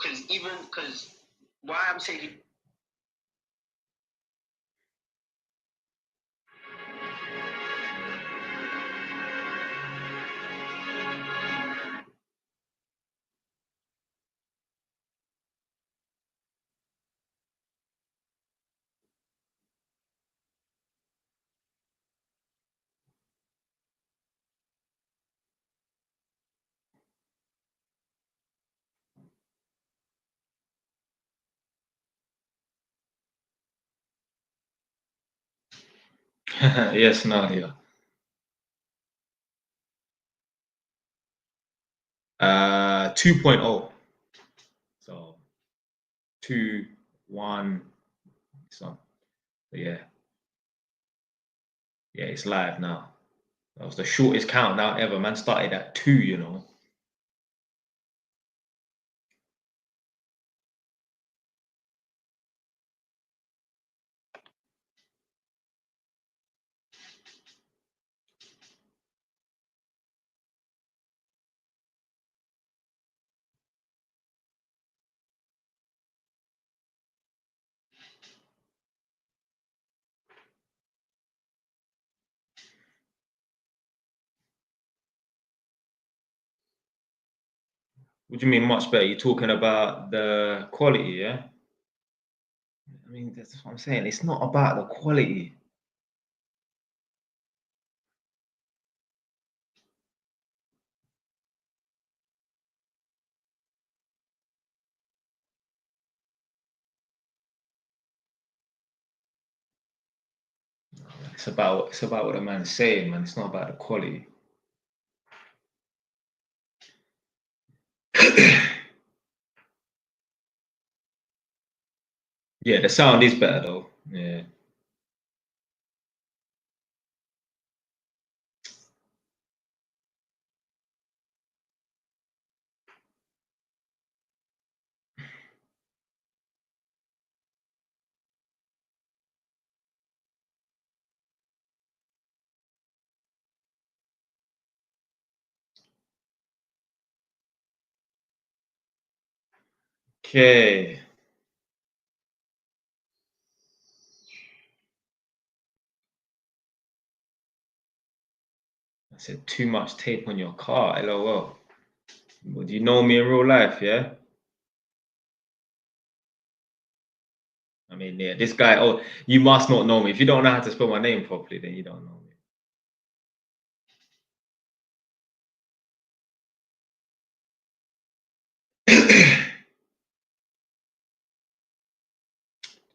because why I'm saying. Yes, Nadia. 2.0. So 2, 1. So yeah, it's live now. That was the shortest countdown ever. Man started at 2, you know. What do you mean much better? You're talking about the quality, yeah? I mean, that's what I'm saying. It's not about the quality. It's about what a man's saying, man. It's not about the quality. Yeah, the sound is better though. Yeah. Okay. I said too much tape on your car. LOL. Well, do you know me in real life? Yeah. I mean, yeah, this guy. Oh, you must not know me. If you don't know how to spell my name properly, then you don't know me.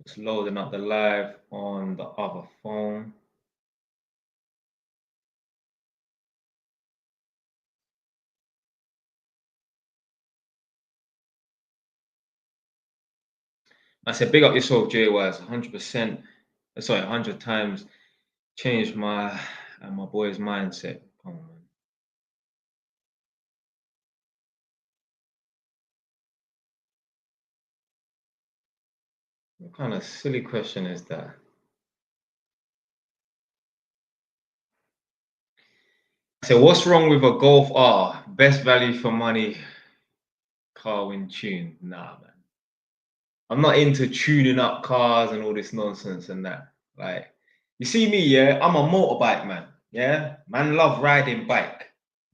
Just loading up the live on the other phone. I said, big up yourself, JYs. 100%. Sorry, 100 times changed my boy's mindset. Come on, man. What kind of silly question is that? So what's wrong with a Golf R? Best value for money car when tuned. Nah, man. I'm not into tuning up cars and all this nonsense and that. Like, you see me, yeah, I'm a motorbike man. Yeah, man, love riding bike.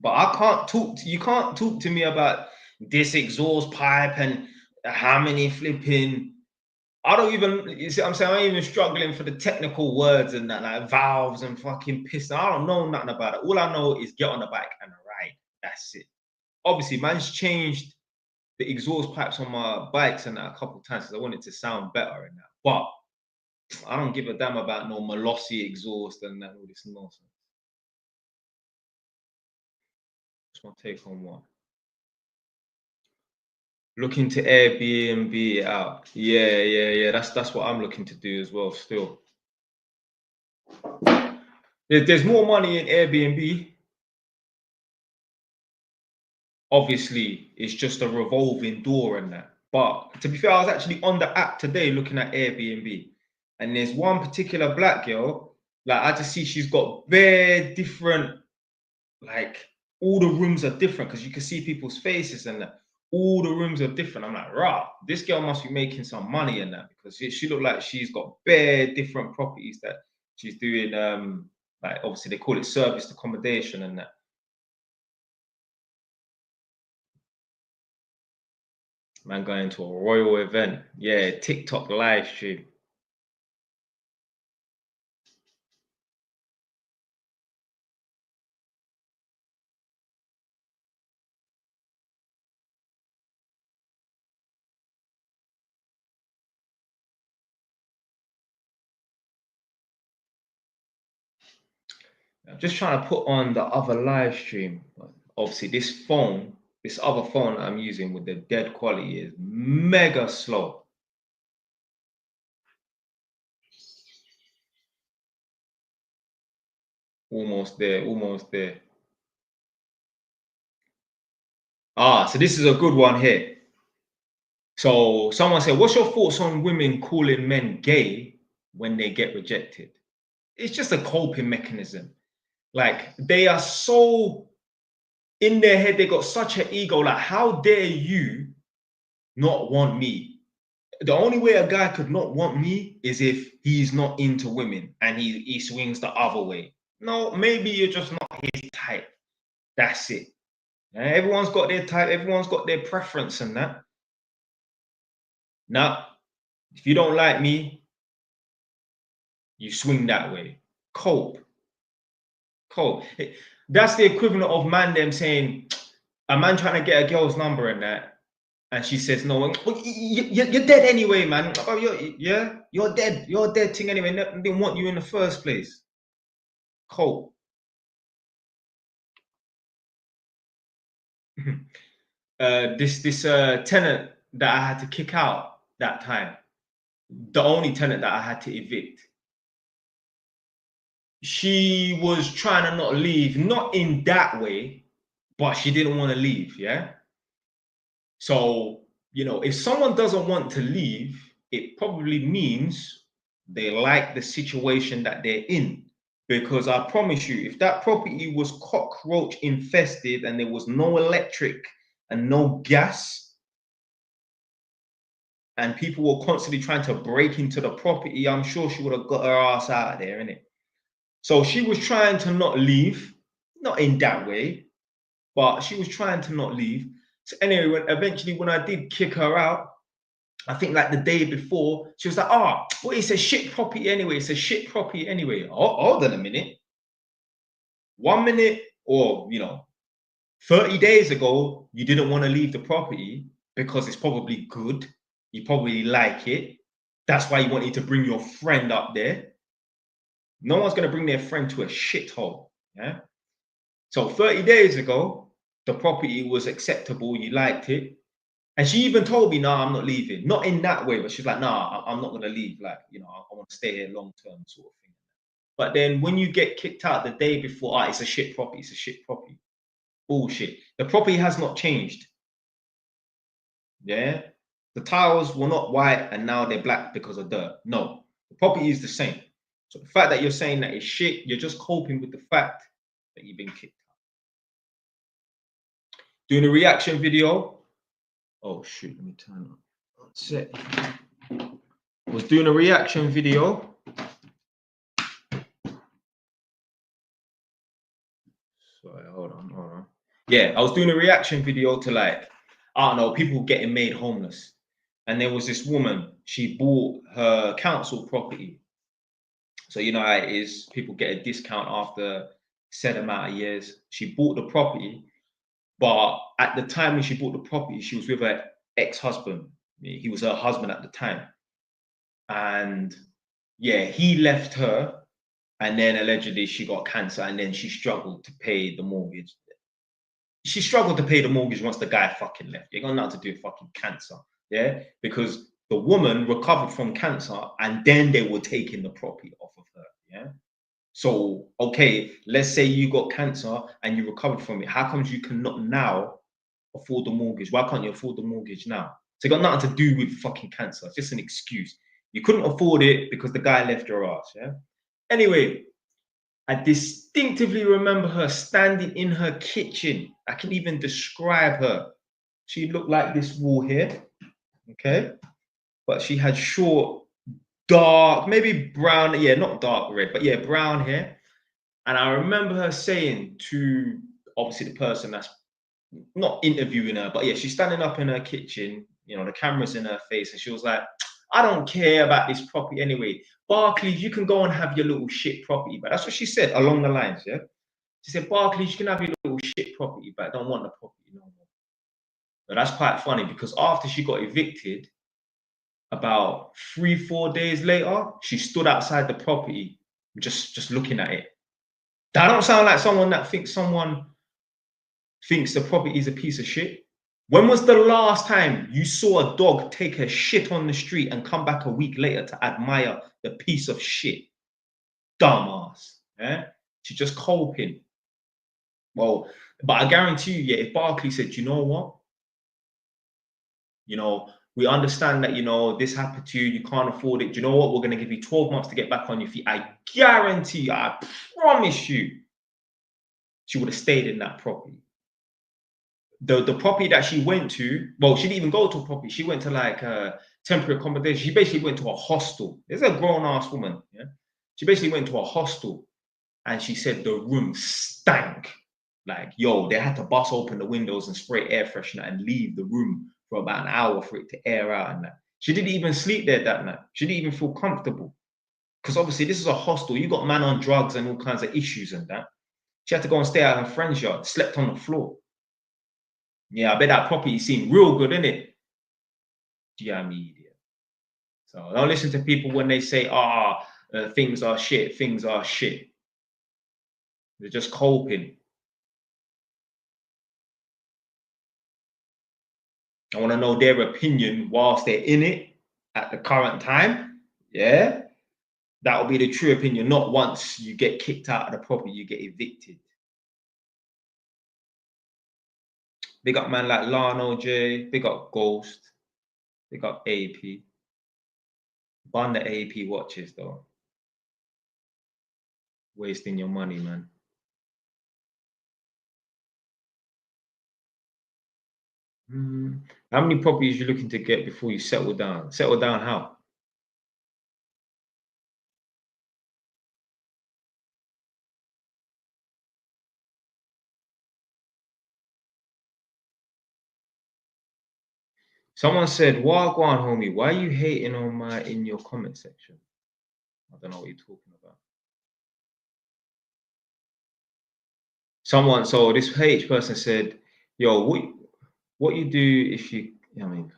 But I can't talk to you, can't talk to me about this exhaust pipe and how many flipping. I don't even, you see what I'm saying? I'm even struggling for the technical words and that, like valves and fucking piston. I don't know nothing about it. All I know is get on the bike and ride. That's it. Obviously, man's changed the exhaust pipes on my bikes and that a couple of times because I want it to sound better and that. But I don't give a damn about no Molossi exhaust and that, all this nonsense. That's my take on what. Looking to Airbnb it out. Yeah. That's what I'm looking to do as well. Still, there's more money in Airbnb. Obviously, it's just a revolving door and that. But to be fair, I was actually on the app today looking at Airbnb, and there's one particular black girl. Like I just see she's got very different, like all the rooms are different because you can see people's faces and that. all the rooms are different. I'm like, rah, this girl must be making some money in that, because she looked like she's got bare different properties that she's doing. Like obviously they call it serviced accommodation and that. Man going to a royal event. Yeah, TikTok live stream. I'm just trying to put on the other live stream. Obviously, this other phone that I'm using with the dead quality is mega slow. Almost there, almost there. Ah, so this is a good one here. So someone said, what's your thoughts on women calling men gay when they get rejected? It's just a coping mechanism. Like they are so in their head, they got such an ego. Like, how dare you not want me? The only way a guy could not want me is if he's not into women and he swings the other way. No, maybe you're just not his type. That's it. Yeah, everyone's got their type, everyone's got their preference and that. Now, if you don't like me, you swing that way. Cope. Cope. That's the equivalent of man them saying, a man trying to get a girl's number and that, and she says no. Well, you're dead anyway, man. You're dead. You're a dead thing anyway. Didn't want you in the first place. Cope. This tenant that I had to kick out that time, the only tenant that I had to evict. She was trying to not leave, not in that way, but she didn't want to leave. Yeah. So, if someone doesn't want to leave, it probably means they like the situation that they're in. Because I promise you, if that property was cockroach infested and there was no electric and no gas, and people were constantly trying to break into the property, I'm sure she would have got her ass out of there, innit? So she was trying to not leave, not in that way, but she was trying to not leave. So anyway, eventually when I did kick her out, I think like the day before, she was like, oh, well, it's a shit property anyway. It's a shit property anyway. Oh, hold on a minute. 1 minute or, 30 days ago, you didn't want to leave the property because it's probably good. You probably like it. That's why you wanted to bring your friend up there. No one's going to bring their friend to a shithole. Yeah. So 30 days ago, the property was acceptable. You liked it. And she even told me, "No, I'm not leaving." Not in that way, but she's like, "Nah, I'm not gonna leave. Like, I want to stay here long term, sort of thing." But then when you get kicked out the day before, it's a shit property. It's a shit property. Bullshit. The property has not changed. Yeah, the tiles were not white and now they're black because of dirt. No, the property is the same. So the fact that you're saying that it's shit, you're just coping with the fact that you've been kicked out. Doing a reaction video. Oh shoot, let me turn on. That's it. Was doing a reaction video. Sorry, hold on. Yeah, I was doing a reaction video to like, I don't know, people getting made homeless. And there was this woman, she bought her council property. So you know how it is, people get a discount after set amount of years. She bought the property, but at the time when she bought the property, she was with her ex-husband. He was her husband at the time. And yeah, he left her, and then allegedly she got cancer, and then she struggled to pay the mortgage. She struggled to pay the mortgage once the guy fucking left. You got nothing to do with fucking cancer, yeah? Because the woman recovered from cancer, and then they were taking the property off of her, yeah? So, okay, let's say you got cancer and you recovered from it. How comes you cannot now afford the mortgage? Why can't you afford the mortgage now? So it got nothing to do with fucking cancer. It's just an excuse. You couldn't afford it because the guy left your ass, yeah? Anyway, I distinctively remember her standing in her kitchen. I can even describe her. she looked like this wall here, okay? But she had short, dark, maybe brown, yeah, not dark red, but yeah, brown hair. And I remember her saying to obviously the person that's not interviewing her, but yeah, she's standing up in her kitchen, you know, the camera's in her face, and she was like, I don't care about this property anyway. Barclays, you can go and have your little shit property back. That's what she said along the lines, yeah? She said, Barclays, you can have your little shit property back. Don't want the property no more. But that's quite funny because after she got evicted, about 3, 4 days later, she stood outside the property just looking at it. That don't sound like someone that thinks someone thinks the property is a piece of shit. When was the last time you saw a dog take a shit on the street and come back a week later to admire the piece of shit? Dumbass. Yeah? She's just coping. Well, but I guarantee you, yeah, if Barclay said, you know what? You know, we understand that, you know, this happened to you, you can't afford it. Do you know what? We're going to give you 12 months to get back on your feet. I guarantee, I promise you, she would have stayed in that property. The property that she went to, well, she didn't even go to a property. She went to like a temporary accommodation. She basically went to a hostel. There's a grown ass woman. Yeah, she basically went to a hostel, and she said the room stank. Like, yo, they had to bust open the windows and spray air freshener and leave the room for about an hour for it to air out. And that she didn't even sleep there that night. She didn't even feel comfortable because obviously this is a hostel. You got man on drugs and all kinds of issues and that. She had to go and stay at her friend's yard. Slept on the floor. Yeah, I bet that property seemed real good, innit? Yeah, media. So don't listen to people when they say, things are shit, things are shit. They're just coping. I want to know their opinion whilst they're in it at the current time. Yeah, that will be the true opinion, not once you get kicked out of the property, you get evicted. Big up man like Lano J, big up Ghost, big up AP. Bun the AP watches though. Wasting your money, man. How many properties you looking to get before you settle down? Settle down how? Someone said, "Wagwan, homie, why are you hating on my in your comment section?" I don't know what you're talking about. Someone, so this H person said, "Yo, what you do if you? I mean,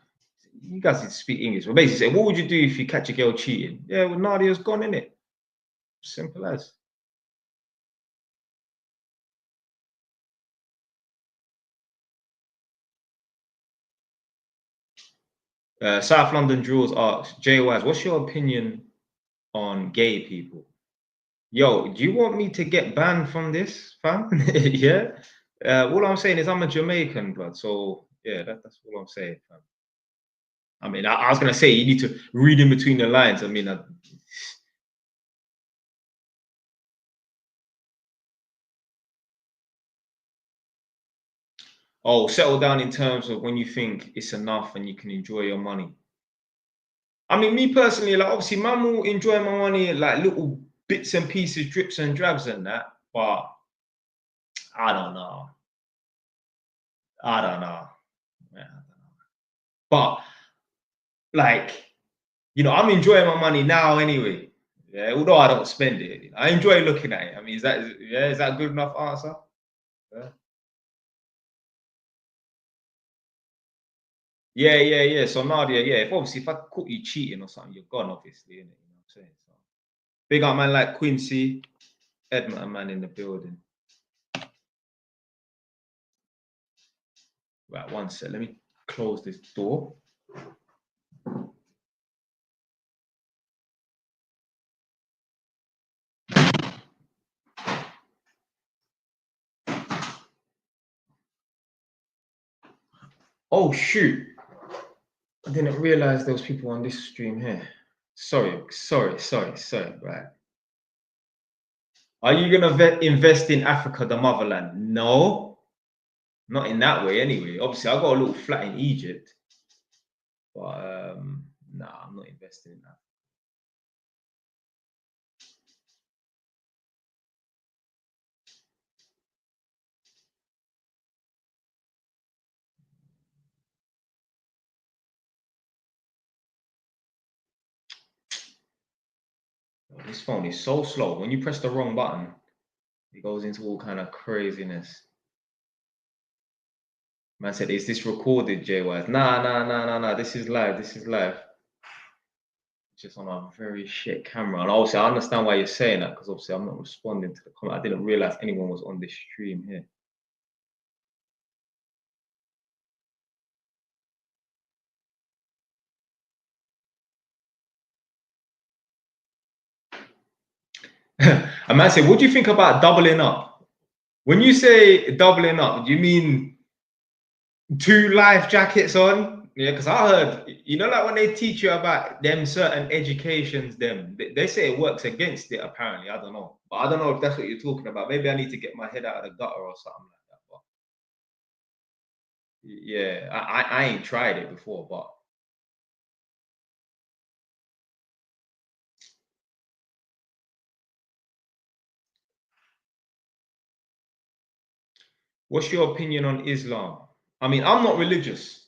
you guys need to speak English." But basically, said, "What would you do if you catch a girl cheating?" Yeah, well, Nadia's gone in it. Simple as. South London Drills asks, Jay Wise, what's your opinion on gay people? Yo, do you want me to get banned from this, fam? Yeah. All I'm saying is I'm a Jamaican, blood. So yeah, that's all I'm saying, fam. I mean, I was gonna say you need to read in between the lines. I mean, oh, settle down in terms of when you think it's enough and you can enjoy your money. I mean, me personally, like obviously, man will enjoy my money like little bits and pieces, drips and drabs and that. But I don't know. I don't know. Yeah, I don't know. But like, you know, I'm enjoying my money now anyway. Yeah, although I don't spend it, you know, I enjoy looking at it. I mean, is that a good enough answer? Yeah. Yeah. So Nadia, yeah, if obviously if I caught you cheating or something, you're gone, obviously, innit? You know what I'm saying? So big up man like Quincy, Edmonton man in the building. Right, one sec. Let me close this door. Oh shoot. I didn't realize there was people on this stream here. Sorry. Right. Are you gonna invest in Africa, the motherland? No. Not in that way, anyway. Obviously, I got a little flat in Egypt, but nah, I'm not investing in that. This phone is so slow. When you press the wrong button, it goes into all kind of craziness. Man said, "Is this recorded, JY?" Nah, nah, nah, nah, nah. This is live. This is live. Just on a very shit camera. And obviously, I understand why you're saying that because obviously I'm not responding to the comment. I didn't realize anyone was on this stream here. A man said, "What do you think about doubling up?" When you say doubling up, do you mean two life jackets on? Yeah, because I heard, like when they teach you about them certain educations, they say it works against it. Apparently, I don't know, but I don't know if that's what you're talking about. Maybe I need to get my head out of the gutter or something like that. But yeah, I ain't tried it before, but what's your opinion on Islam? I mean, I'm not religious.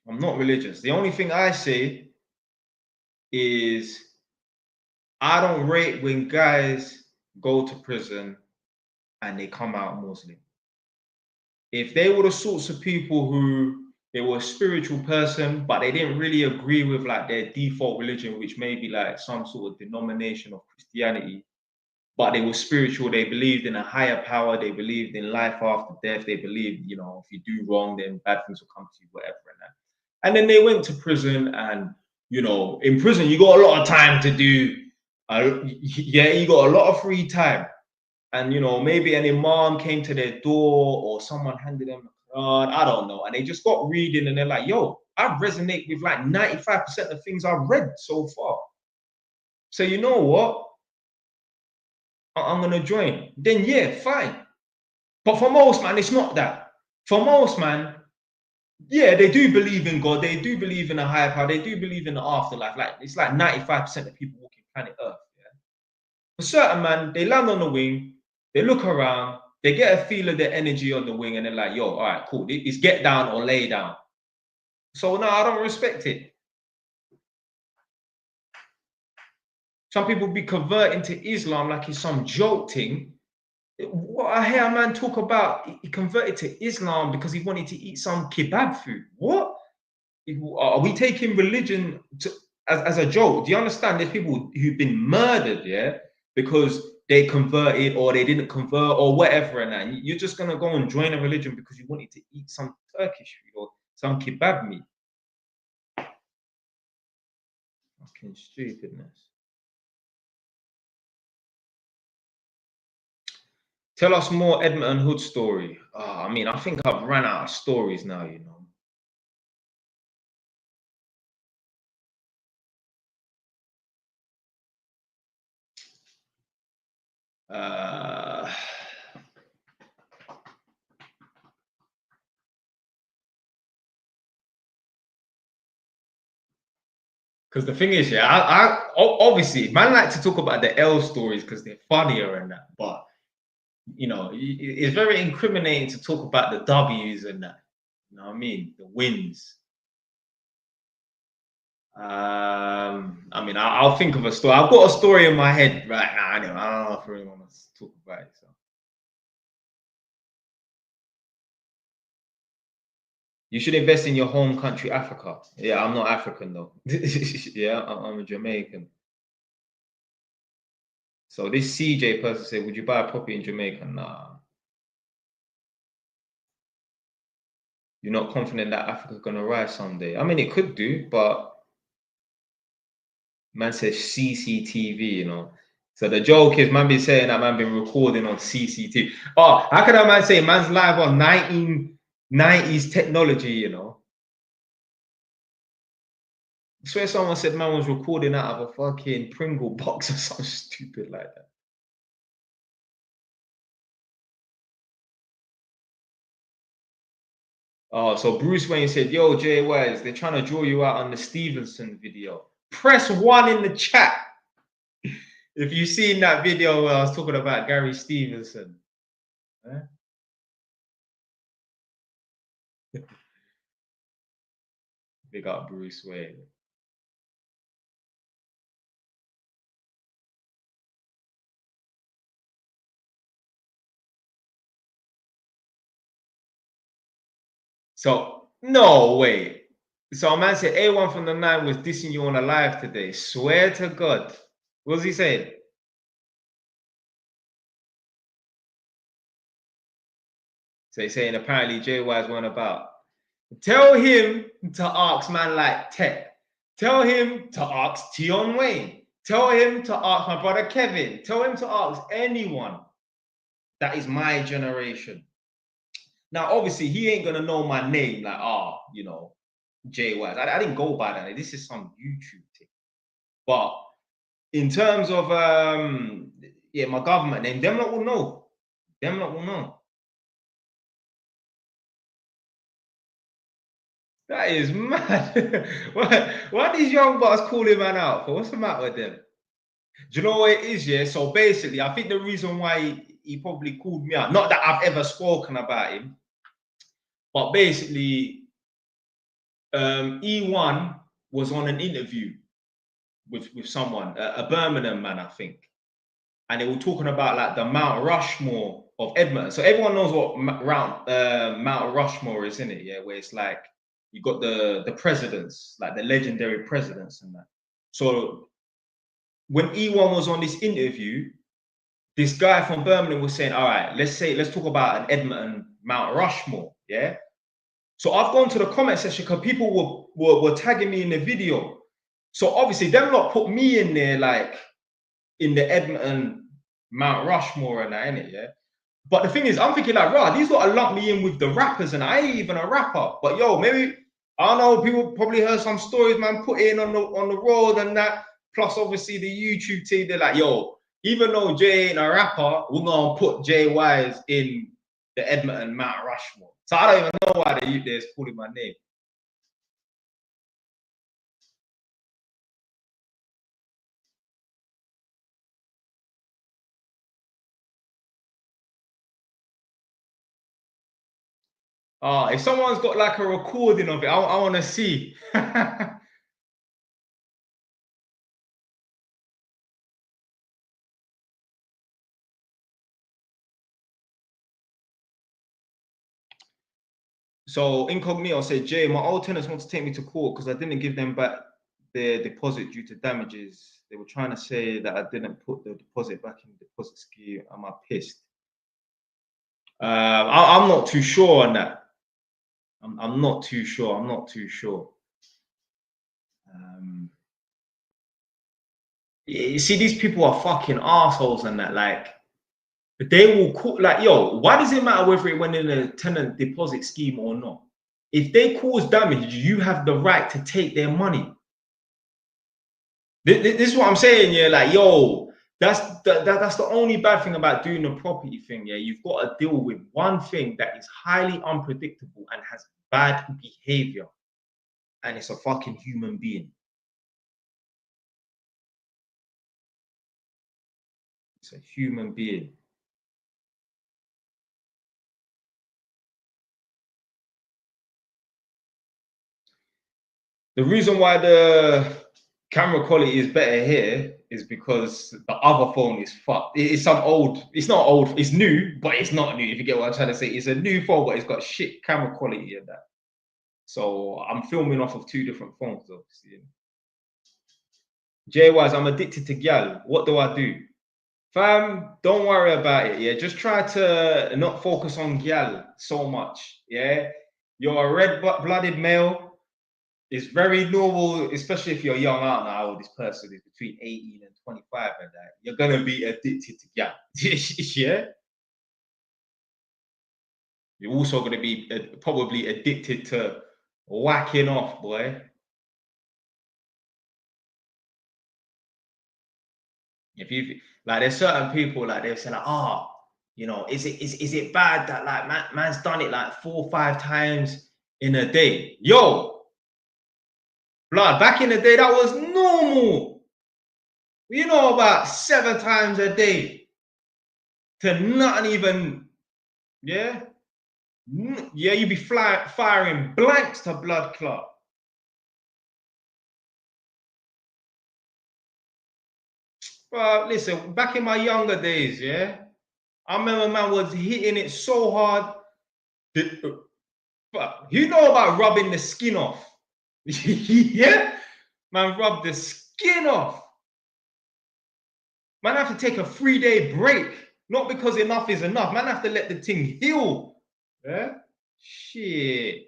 I'm not religious. The only thing I say is I don't rate when guys go to prison and they come out Muslim. If they were the sorts of people who they were a spiritual person, but they didn't really agree with like their default religion, which may be like some sort of denomination of Christianity, but they were spiritual, they believed in a higher power, they believed in life after death, they believed, if you do wrong, then bad things will come to you, whatever. And then they went to prison, and in prison, you got a lot of time to do, yeah, you got a lot of free time. And maybe an imam came to their door or someone handed them a Quran, I don't know, and they just got reading and they're like, yo, I resonate with like 95% of things I've read so far. So you know what? I'm gonna join. Then yeah, fine. But for most man, it's not that. For most man, yeah, they do believe in God, they do believe in a higher power, they do believe in the afterlife. Like it's like 95% of people walking planet Earth. Yeah. For certain man, they land on the wing, they look around, they get a feel of the energy on the wing, and they're like, yo, all right, cool. It's get down or lay down. So no, I don't respect it. Some people be converting to Islam like it's some joke thing. What I hear a man talk about, he converted to Islam because he wanted to eat some kebab food. What? Are we taking religion as a joke? Do you understand? There's people who've been murdered, yeah, because they converted or they didn't convert or whatever, and that. You're just gonna go and join a religion because you wanted to eat some Turkish food or some kebab meat. Fucking stupidness. Tell us more Edmonton Hood story. I mean, I think I've run out of stories now. Uh, Because the thing is, yeah, obviously, man like to talk about the L stories because they're funnier and that, but it's very incriminating to talk about the W's and that. You know what I mean? The wins. I mean, I'll think of a story. I've got a story in my head right now. Anyway, I don't know if I really want to talk about it. So you should invest in your home country, Africa. Yeah, I'm not African though. Yeah, I'm a Jamaican. So this CJ person said, "Would you buy a property in Jamaica?" Nah. You're not confident that Africa's gonna rise someday. I mean, it could do, but man says CCTV. So the joke is, man be saying that man been recording on CCTV. Oh, how can that man say man's live on 1990s technology? I swear someone said man was recording out of a fucking Pringle box or something stupid like that. Oh, so Bruce Wayne said, "Yo, Jay Wise, they're trying to draw you out on the Stevenson video. Press 1 in the chat if you've seen that video where I was talking about Gary Stevenson." Eh? Big up Bruce Wayne. So no way. So a man said A1 from the 9 was dissing you on a live today. Swear to God. What was he saying? So he's saying apparently Jay Wise weren't about. Tell him to ask man like Tech. Tell him to ask Tion Wayne. Tell him to ask my brother Kevin. Tell him to ask anyone that is my generation. Now, obviously, he ain't gonna know my name, like, Jay Wise. I didn't go by that. This is some YouTube thing. But in terms of my government name, them lot will know. Them lot will know. That is mad. why these young boys calling man out for? What's the matter with them? Do you know what it is? Yeah. So basically, I think the reason why he probably called me out, not that I've ever spoken about him, but basically, E1 was on an interview with someone, a Birmingham man, I think, and they were talking about like the Mount Rushmore of Edmonton. So everyone knows what Mount Rushmore is, in it, yeah, where it's like you got the presidents, like the legendary presidents and that. So when E1 was on this interview, this guy from Birmingham was saying, "All right, let's talk about an Edmonton Mount Rushmore." Yeah. So I've gone to the comment section because people were tagging me in the video. So obviously, them lot put me in there, like in the Edmonton Mount Rushmore and that, innit, yeah. But the thing is, I'm thinking like, rah, these lot are lump me in with the rappers, and I ain't even a rapper. But yo, maybe I don't know. People probably heard some stories, man, put in on the road and that. Plus, obviously, the YouTube team, they're like, yo, even though Jay ain't a rapper, we're gonna put Jay Wise in the Edmonton Mount Rushmore. So I don't even know why they're calling my name. If someone's got like a recording of it, I want to see. So Incognito said, Jay, my old tenants want to take me to court because I didn't give them back their deposit due to damages. They were trying to say that I didn't put the deposit back in the deposit scheme. Am I pissed? I'm not too sure on that. I'm not too sure. I'm not too sure. You see, these people are fucking assholes and that. Like, they will call, like, yo, why does it matter whether it went in a tenant deposit scheme or not? If they cause damage, you have the right to take their money. This is what I'm saying, yeah. Like, yo, that's the only bad thing about doing the property thing, yeah. You've got to deal with one thing that is highly unpredictable and has bad behavior, and it's a fucking human being. It's a human being. The reason why the camera quality is better here is because the other phone is fucked. It's some old, it's not old, it's new, but it's not new. If you get what I'm trying to say, it's a new phone, but it's got shit camera quality and that. So I'm filming off of 2 different phones, obviously. Jay Wise, I'm addicted to gal. What do I do? Fam, don't worry about it. Yeah, just try to not focus on gal so much. Yeah, you're a red-blooded male. It's very normal, especially if you're young. I don't know how old this person is, between 18 and 25, and that you're gonna be addicted to gal. Yeah, you're also gonna be probably addicted to whacking off, boy. If you like, there's certain people like they'll say like, is it bad that like man's done it like 4 or 5 times? in a day. Yo, blood, back in the day, that was normal. You know, about 7 times a day to not even, yeah? Yeah, you be firing blanks to blood clot. But listen, back in my younger days, yeah, I remember man was hitting it so hard. But you know about rubbing the skin off. Yeah, man, rub the skin off. Man, have to take a 3-day break. Not because enough is enough. Man, have to let the thing heal. Yeah, shit.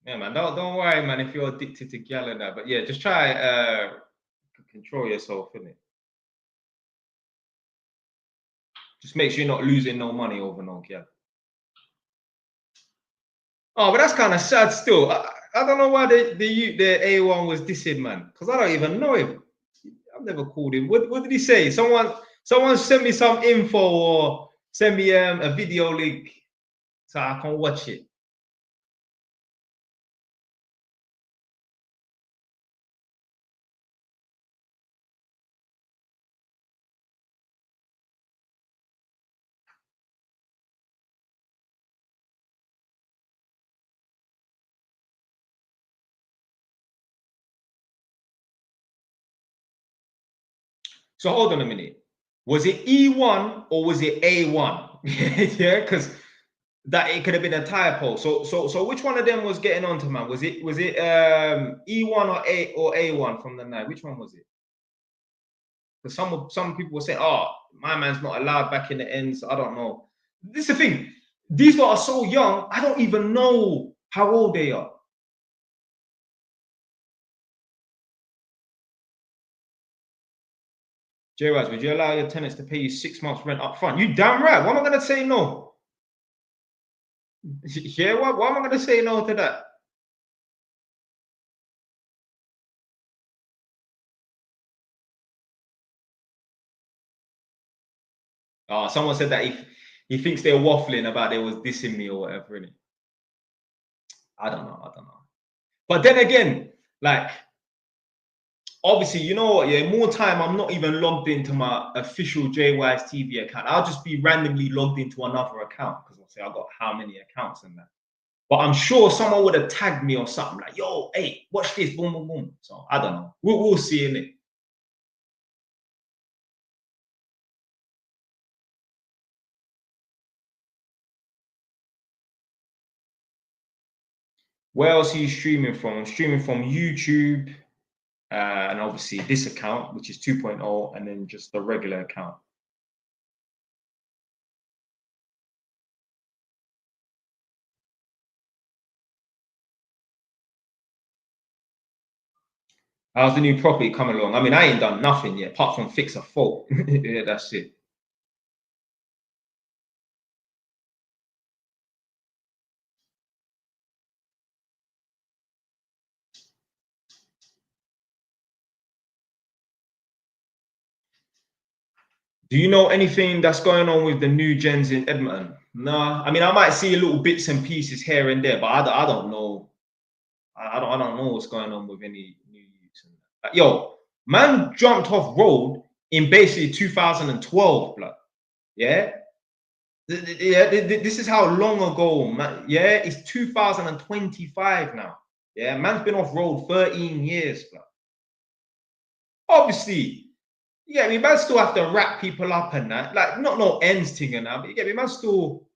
Yeah, man. Don't worry, man. If you're addicted to gal and that, but yeah, just try control yourself, innit? Just make sure you're not losing no money over no gal. Oh, but that's kind of sad still. I don't know why the A1 was dissing, man. Because I don't even know him. I've never called him. What did he say? Someone send me some info or send me a video link so I can watch it. So hold on a minute. Was it E1 or was it A1? Yeah, because that it could have been a typo. So which one of them was getting onto man? Was it E1 or A1 from the night? Which one was it? Because some people were saying, "Oh, my man's not allowed back in the ends." I don't know. This is the thing. These lot are so young. I don't even know how old they are. J-Raz, would you allow your tenants to pay you 6 months rent up front? You damn right. Why am I going to say no? Yeah, why am I going to say no to that? Oh, someone said that he thinks they're waffling about they was dissing me or whatever, innit? I don't know. I don't know. But then again, like, obviously, you know what? Yeah, more time, I'm not even logged into my official JY's TV account. I'll just be randomly logged into another account because I'll say I've got how many accounts and that. But I'm sure someone would have tagged me or something like, yo, hey, watch this, boom, boom, boom. So I don't know. We'll see in it. Where else are you streaming from? I'm streaming from YouTube and obviously this account, which is 2.0, and then just the regular account. How's the new property coming along? I mean, I ain't done nothing yet, apart from fix a fault. Yeah, that's it. Do you know anything that's going on with the new gens in Edmonton? Nah, I mean, I might see a little bits and pieces here and there, but I don't know. I don't know what's going on with any new youths. Yo, man jumped off road in basically 2012, blood. Yeah, yeah. This is how long ago, man. Yeah, it's 2025 now. Yeah, man's been off road 13 years, blood. Obviously, yeah, we man still have to wrap people up and that. Like, not no ends thing and that, but you get me, man still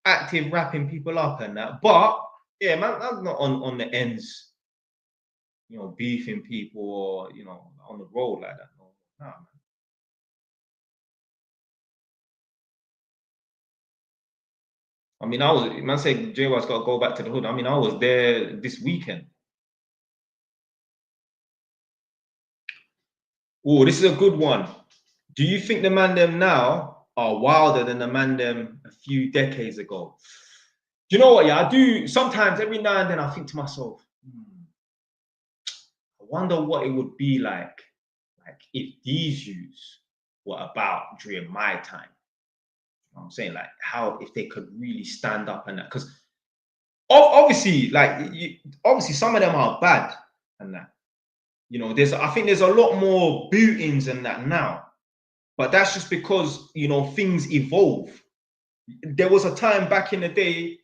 active wrapping people up and that. But yeah, man, I'm not on the ends, beefing people or on the road like that. No, nah, man. I mean, I was man say J was got to go back to the hood. I mean, I was there this weekend. Oh, this is a good one. Do you think the man them now are wilder than the man them a few decades ago? Do you know what? Yeah, I do. Sometimes, every now and then, I think to myself, I wonder what it would be like if these youths were about during my time. I'm saying, like, how if they could really stand up and that, because obviously, like, obviously some of them are bad and that. You know, I think there's a lot more bootings and that now, but that's just because, you know, things evolve. There was a time back in the day,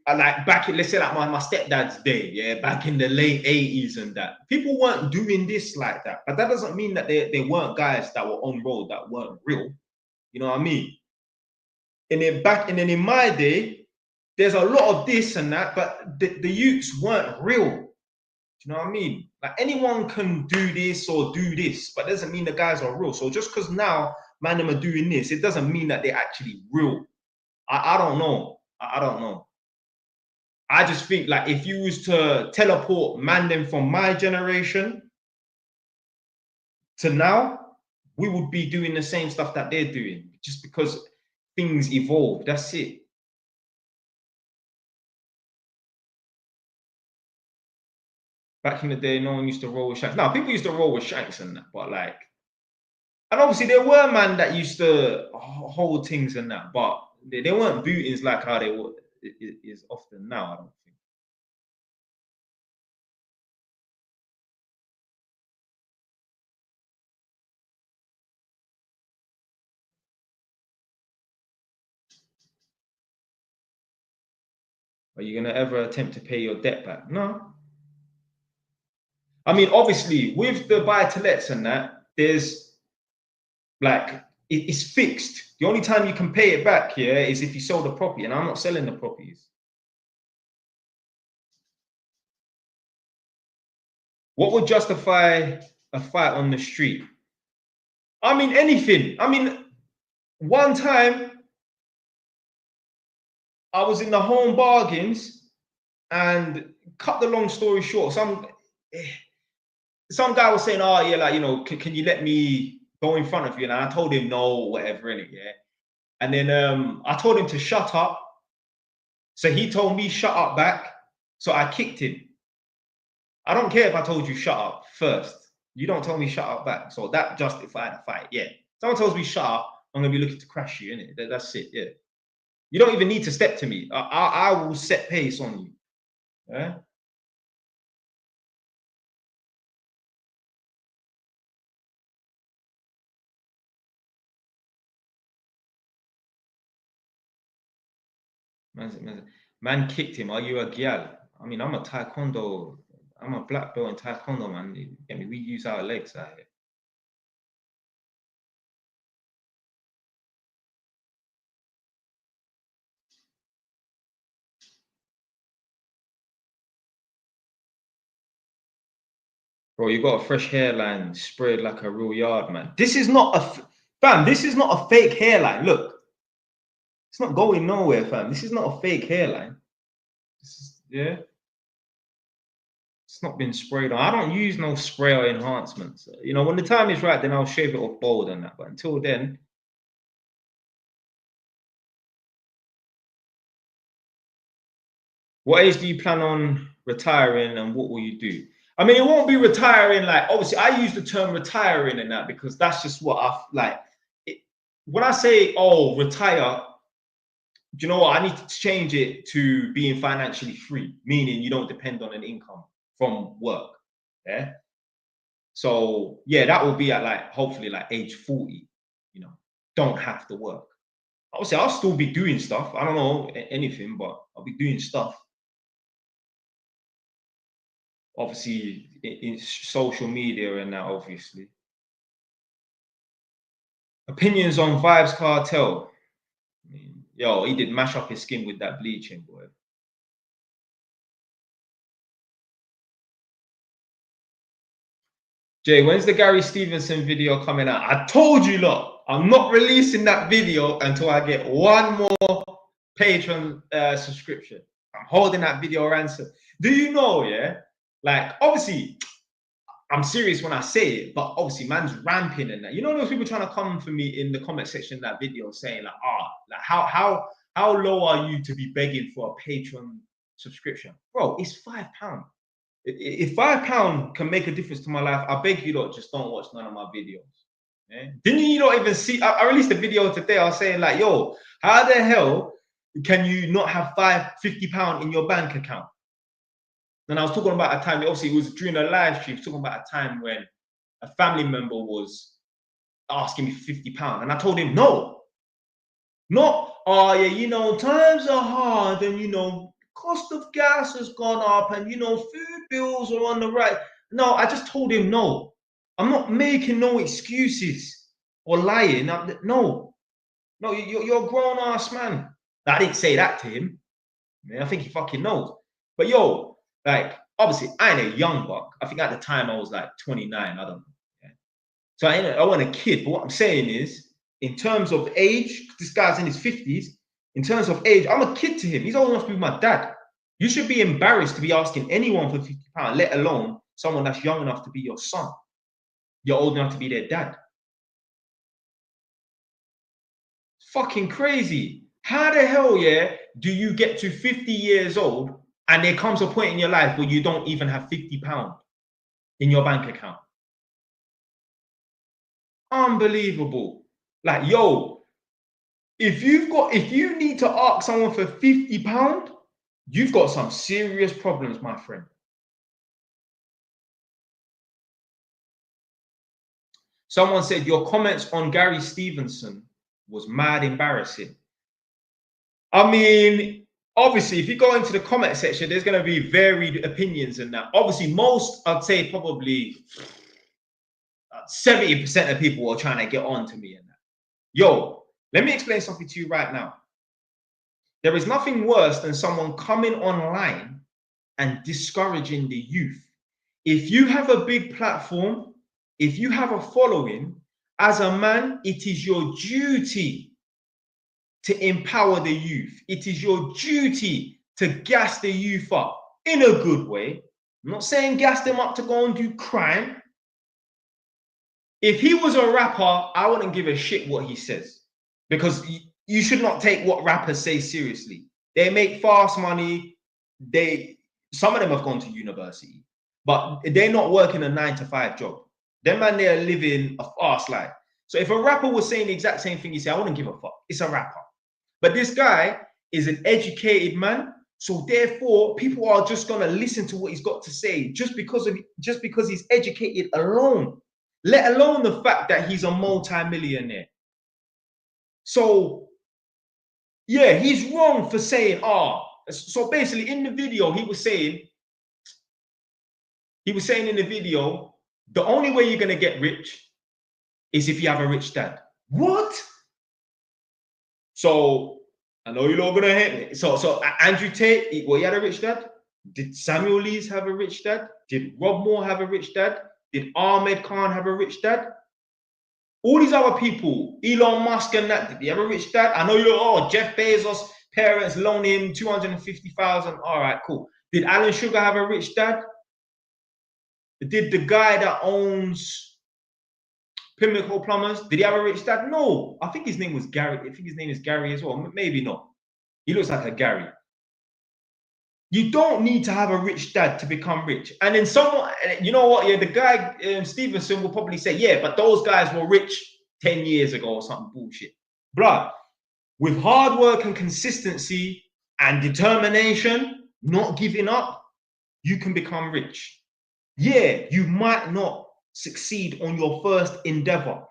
like back in, let's say, like my stepdad's day, yeah, back in the late 80s and that, people weren't doing this like that. But that doesn't mean that they weren't guys that were on road that weren't real. You know what I mean? And then in my day, there's a lot of this and that, but the youths weren't real. Do you know what I mean? Like, anyone can do this or do this, but doesn't mean the guys are real. So just because now man them are doing this, it doesn't mean that they're actually real. I don't know. I don't know. I just think, like, if you was to teleport man them from my generation to now, we would be doing the same stuff that they're doing, just because things evolve. That's it. Back in the day, no one used to roll with shanks. Now, people used to roll with shanks and that, but like, and obviously there were man that used to hold things and that, but they weren't bootings like how they were is often now, I don't think. Are you gonna ever attempt to pay your debt back? No. I mean, obviously, with the buy to lets and that, there's like, it's fixed. The only time you can pay it back, yeah, is if you sell the property, and I'm not selling the properties. What would justify a fight on the street? I mean, anything. I mean, one time I was in the home bargains, and cut the long story short, some guy was saying, "Oh yeah, like, you know, can you let me go in front of you?" And I told him no, whatever, in it, yeah. And then I told him to shut up. So he told me shut up back. So I kicked him. I don't care if I told you shut up first. You don't tell me shut up back. So that justified the fight. Yeah. Someone tells me shut up, I'm gonna be looking to crash you, innit? That's it. Yeah. You don't even need to step to me. I will set pace on you. Yeah. Man kicked him. Are you a gyal? I mean, I'm a taekwondo. I'm a black belt in taekwondo, man. I mean, we use our legs out here. Bro, you got a fresh hairline sprayed like a real yard, man. This is not fam. This is not a fake hairline. Look, it's not going nowhere, fam. This is not a fake hairline. Yeah, it's not been sprayed on. I don't use no spray or enhancements. You know, when the time is right, then I'll shave it off bald and that. But until then, what age do you plan on retiring, and what will you do? I mean, it won't be retiring. Like, obviously, I use the term retiring and that because that's just what I like. When I say, oh, retire, do you know what? I need to change it to being financially free, meaning you don't depend on an income from work. Yeah. So yeah, that will be at, like, hopefully like age 40, you know, don't have to work. Obviously, I'll still be doing stuff. I don't know anything, but I'll be doing stuff. Obviously, in social media and that, obviously. Opinions on Vibes Cartel. I mean, yo, he did mash up his skin with that bleaching, boy. Jay, when's the Gary Stevenson video coming out? I told you, lot, I'm not releasing that video until I get one more Patreon subscription. I'm holding that video ransom. Do you know, yeah? Like, obviously, I'm serious when I say it, but obviously, man's ramping and that. You know, those people trying to come for me in the comment section of that video saying, like, like, how low are you to be begging for a Patreon subscription? Bro, it's £5. If £5 can make a difference to my life, I beg you lot, just don't watch none of my videos. Yeah? Didn't you not even see? I released a video today. I was saying like, yo, how the hell can you not have £50 in your bank account? And I was talking about a time, obviously it was during a live stream, talking about a time when a family member was asking me for £50. And I told him, no, not, oh yeah, you know, times are hard and, you know, cost of gas has gone up and, you know, food bills are on the right. No, I just told him, no, I'm not making no excuses or lying. No, you're a grown ass man. I didn't say that to him. Man, I think he fucking knows. But yo, like, obviously, I ain't a young buck. I think at the time I was like 29. I don't know. Yeah. So I wasn't a kid. But what I'm saying is, in terms of age, this guy's in his 50s. In terms of age, I'm a kid to him. He's old enough to be my dad. You should be embarrassed to be asking anyone for £50, let alone someone that's young enough to be your son. You're old enough to be their dad. It's fucking crazy. How the hell, yeah, do you get to 50 years old and there comes a point in your life where you don't even have £50 in your bank account? Unbelievable. Like, yo, if you need to ask someone for £50, you've got some serious problems, my friend. Someone said your comments on Gary Stevenson was mad embarrassing. I mean, obviously, if you go into the comment section, there's going to be varied opinions in that. Obviously, most, I'd say probably 70% of people are trying to get on to me in that. Yo, let me explain something to you right now. There is nothing worse than someone coming online and discouraging the youth. If you have a big platform, if you have a following, as a man, it is your duty to empower the youth. It is your duty to gas the youth up in a good way. I'm not saying gas them up to go and do crime. If he was a rapper, I wouldn't give a shit what he says, because you should not take what rappers say seriously. They make fast money. Some of them have gone to university, but they're not working a 9-to-5 job. Them man, they're living a fast life. So if a rapper was saying the exact same thing you say, I wouldn't give a fuck. It's a rapper. But this guy is an educated man, so therefore people are just gonna listen to what he's got to say just because he's educated alone, let alone the fact that he's a multi-millionaire. So yeah, he's wrong for saying, so basically in the video he was saying in the video, the only way you're gonna get rich is if you have a rich dad. What? So I know you're not gonna hate me. So Andrew Tate, he had a rich dad. Did Samuel Lees have a rich dad? Did Rob Moore have a rich dad? Did Ahmed Khan have a rich dad? All these other people, Elon Musk and that, did he have a rich dad? I know you're, Jeff Bezos' parents loaned him 250,000. All right, cool. Did Alan Sugar have a rich dad? Did the guy that owns Pimlico Plumbers, did he have a rich dad? No. I think his name was Gary. I think his name is Gary as well. Maybe not. He looks like a Gary. You don't need to have a rich dad to become rich. And then someone, you know what? Yeah, the guy, Stevenson, will probably say, yeah, but those guys were rich 10 years ago or something bullshit. Bruh, with hard work and consistency and determination, not giving up, you can become rich. Yeah, you might not succeed on your first endeavor.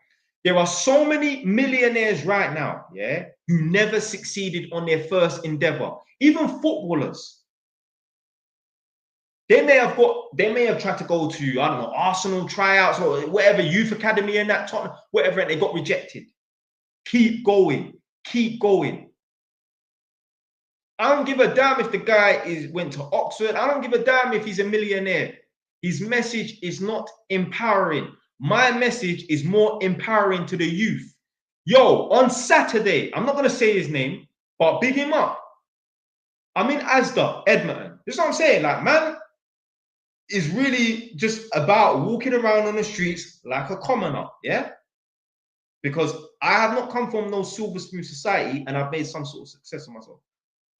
There are so many millionaires right now, yeah, who never succeeded on their first endeavor. Even footballers. They may have tried to go to, I don't know, Arsenal tryouts or whatever, youth academy and that, whatever, and they got rejected. Keep going. Keep going. I don't give a damn if the guy went to Oxford. I don't give a damn if he's a millionaire. His message is not empowering. My message is more empowering to the youth. Yo, on Saturday, I'm not going to say his name, but big him up. I'm in Asda, Edmonton. This is what I'm saying. Like, man is really just about walking around on the streets like a commoner, yeah? Because I have not come from no silver spoon society and I've made some sort of success of myself.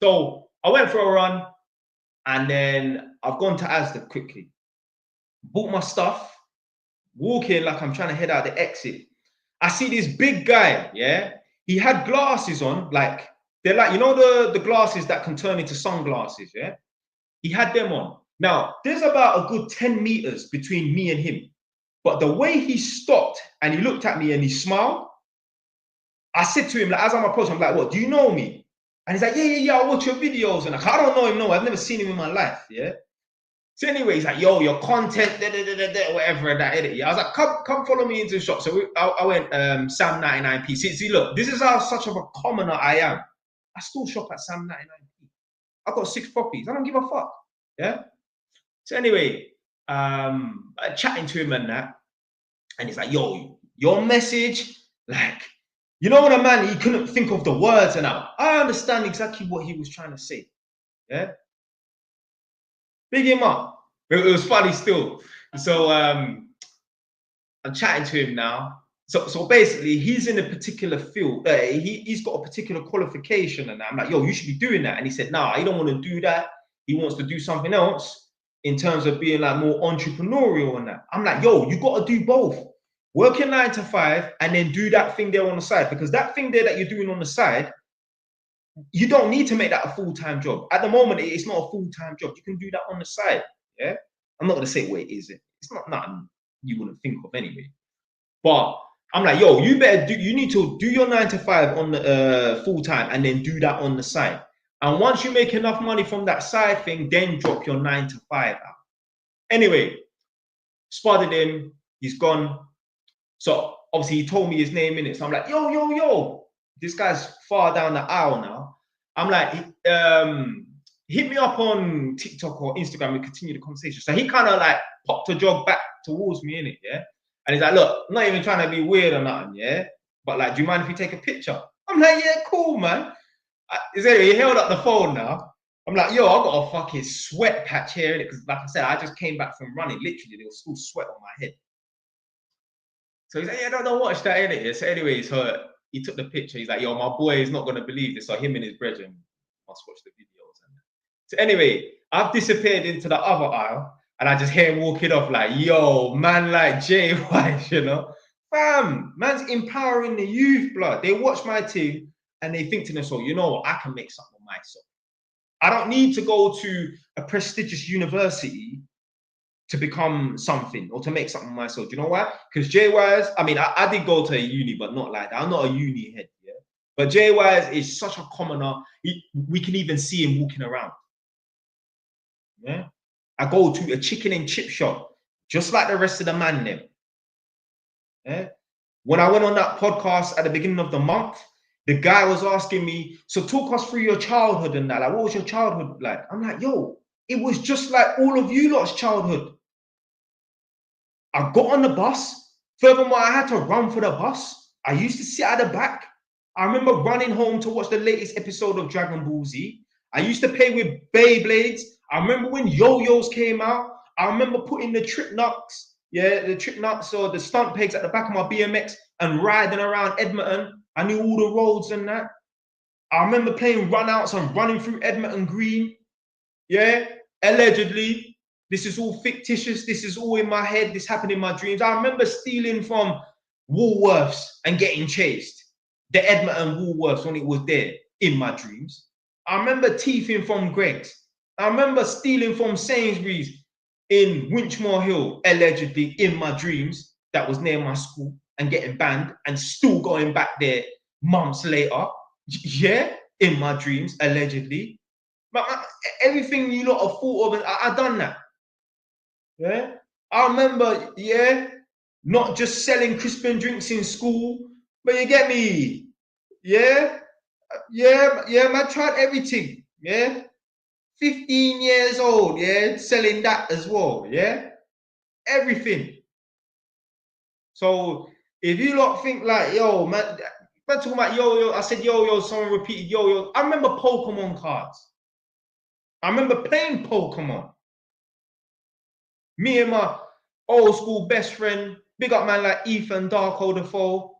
So I went for a run and then I've gone to Asda quickly. Bought my stuff, walking like I'm trying to head out the exit. I see this big guy, yeah. He had glasses on, like they're like, you know, the glasses that can turn into sunglasses, yeah. He had them on. Now, there's about a good 10 meters between me and him. But the way he stopped and he looked at me and he smiled, I said to him, like, as I'm approaching, I'm like, what, do you know me? And he's like, yeah, I watch your videos. And I don't know him, no, I've never seen him in my life, yeah. So anyway, he's like, yo, your content, whatever, that edit. Yeah. I was like, come follow me into the shop. So I went Sam 99p. See, look, this is how such of a commoner I am. I still shop at Sam 99p. I've got 6 properties. I don't give a fuck. Yeah. So anyway, I'm chatting to him and that, and he's like, yo, your message, like, you know what, a man, he couldn't think of the words, and I understand exactly what he was trying to say. Yeah. Big him up. It was funny still. So I'm chatting to him now. So basically, he's in a particular field. He's got a particular qualification, and I'm like, yo, you should be doing that. And he said, nah, he don't want to do that. He wants to do something else in terms of being like more entrepreneurial and that. I'm like, yo, you got to do both. Work your 9 to 5 and then do that thing there on the side, because that thing there that you're doing on the side, you don't need to make that a full-time job. At the moment, it's not a full-time job. You can do that on the side. Yeah. I'm not going to say what it is. It's not nothing you wouldn't think of anyway. But I'm like, yo, you need to do your 9 to 5 on the full-time and then do that on the side. And once you make enough money from that side thing, then drop your 9 to 5 out. Anyway, spotted him. He's gone. So obviously he told me his name in it. So I'm like, yo. This guy's far down the aisle now. I'm like, hit me up on TikTok or Instagram and continue the conversation. So he kind of like popped a jog back towards me, innit, yeah? And he's like, look, I'm not even trying to be weird or nothing, yeah? But like, do you mind if we take a picture? I'm like, yeah, cool, man. He held up the phone now. I'm like, yo, I got a fucking sweat patch here, innit? Because like I said, I just came back from running. Literally, there was still sweat on my head. So he's like, yeah, don't watch that, innit? So anyway, so he took the picture. He's like, yo, my boy is not going to believe this. So him and his brethren must watch the videos. So anyway, I've disappeared into the other aisle and I just hear him walking off like, yo, man like Jay White, you know? Fam, man's empowering the youth, blood. They watch my team and they think to themselves, you know what, I can make something of myself. I don't need to go to a prestigious university to become something or to make something of myself. Do you know why? Because Jay Wise, I mean, I did go to a uni, but not like that. I'm not a uni head, yeah. But Jay Wise is such a commoner. We can even see him walking around. Yeah. I go to a chicken and chip shop, just like the rest of the man them. Yeah. When I went on that podcast at the beginning of the month, the guy was asking me, so talk us through your childhood and that. Like, what was your childhood like? I'm like, yo, it was just like all of you lot's childhood. I got on the bus. Furthermore, I had to run for the bus. I used to sit at the back. I remember running home to watch the latest episode of Dragon Ball Z. I used to play with Beyblades. I remember when yo-yos came out. I remember putting the trick nuts, or the stunt pegs at the back of my BMX and riding around Edmonton. I knew all the roads and that. I remember playing run-outs and running through Edmonton Green. Yeah, allegedly. This is all fictitious. This is all in my head. This happened in my dreams. I remember stealing from Woolworths and getting chased. The Edmonton Woolworths when it was there in my dreams. I remember thieving from Greggs. I remember stealing from Sainsbury's in Winchmore Hill, allegedly in my dreams, that was near my school, and getting banned and still going back there months later. Yeah, in my dreams, allegedly. But everything you lot have thought of, I done that. Yeah, I remember. Yeah, not just selling Crispin drinks in school, but you get me. Yeah, man, tried everything. Yeah, 15 years old. Yeah, selling that as well. Yeah, everything. So if you lot think like, yo, man, talking about yo, I said yo, someone repeated yo. I remember Pokemon cards. I remember playing Pokemon. Me and my old school best friend, big up man like Ethan Darko Defoe,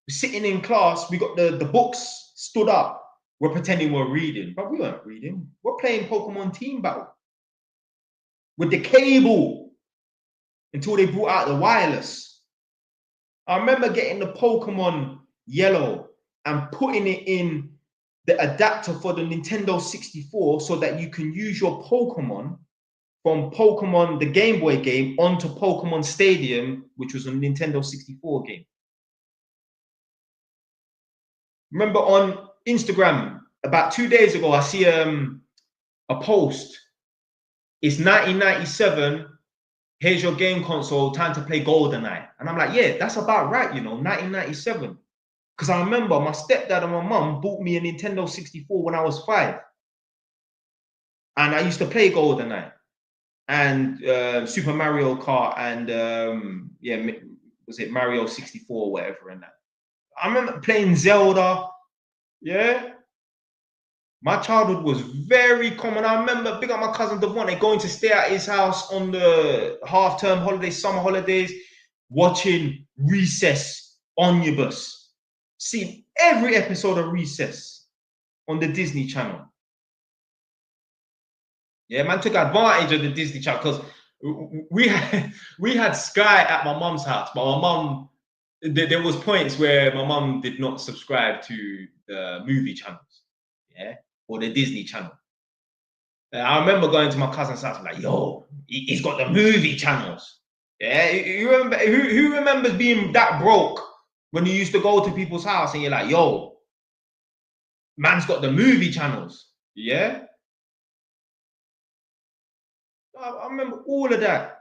sitting in class, we got the books stood up. We're pretending we're reading, but we weren't reading. We're playing Pokemon Team Battle with the cable until they brought out the wireless. I remember getting the Pokemon Yellow and putting it in the adapter for the Nintendo 64 so that you can use your Pokemon from Pokemon, the Game Boy game, onto Pokemon Stadium, which was a Nintendo 64 game. Remember on Instagram, about 2 days ago, I see a post. It's 1997. Here's your game console, time to play GoldenEye. And I'm like, yeah, that's about right, 1997. Because I remember my stepdad and my mum bought me a Nintendo 64 when I was 5. And I used to play GoldenEye and Super Mario Kart and was it Mario 64 or whatever and that. I remember playing Zelda. Yeah. My childhood was very common. I remember big up my cousin Devontae going to stay at his house on the half-term holidays, summer holidays, watching Recess Omnibus. See every episode of Recess on the Disney Channel. Yeah, man took advantage of the Disney Channel because we had Sky at my mum's house, but my mum, there was points where my mum did not subscribe to the movie channels, yeah, or the Disney Channel. I remember going to my cousin's house, like, yo, he's got the movie channels. Yeah, you remember? Who remembers being that broke when you used to go to people's house and you're like, yo, man's got the movie channels. Yeah, I remember all of that.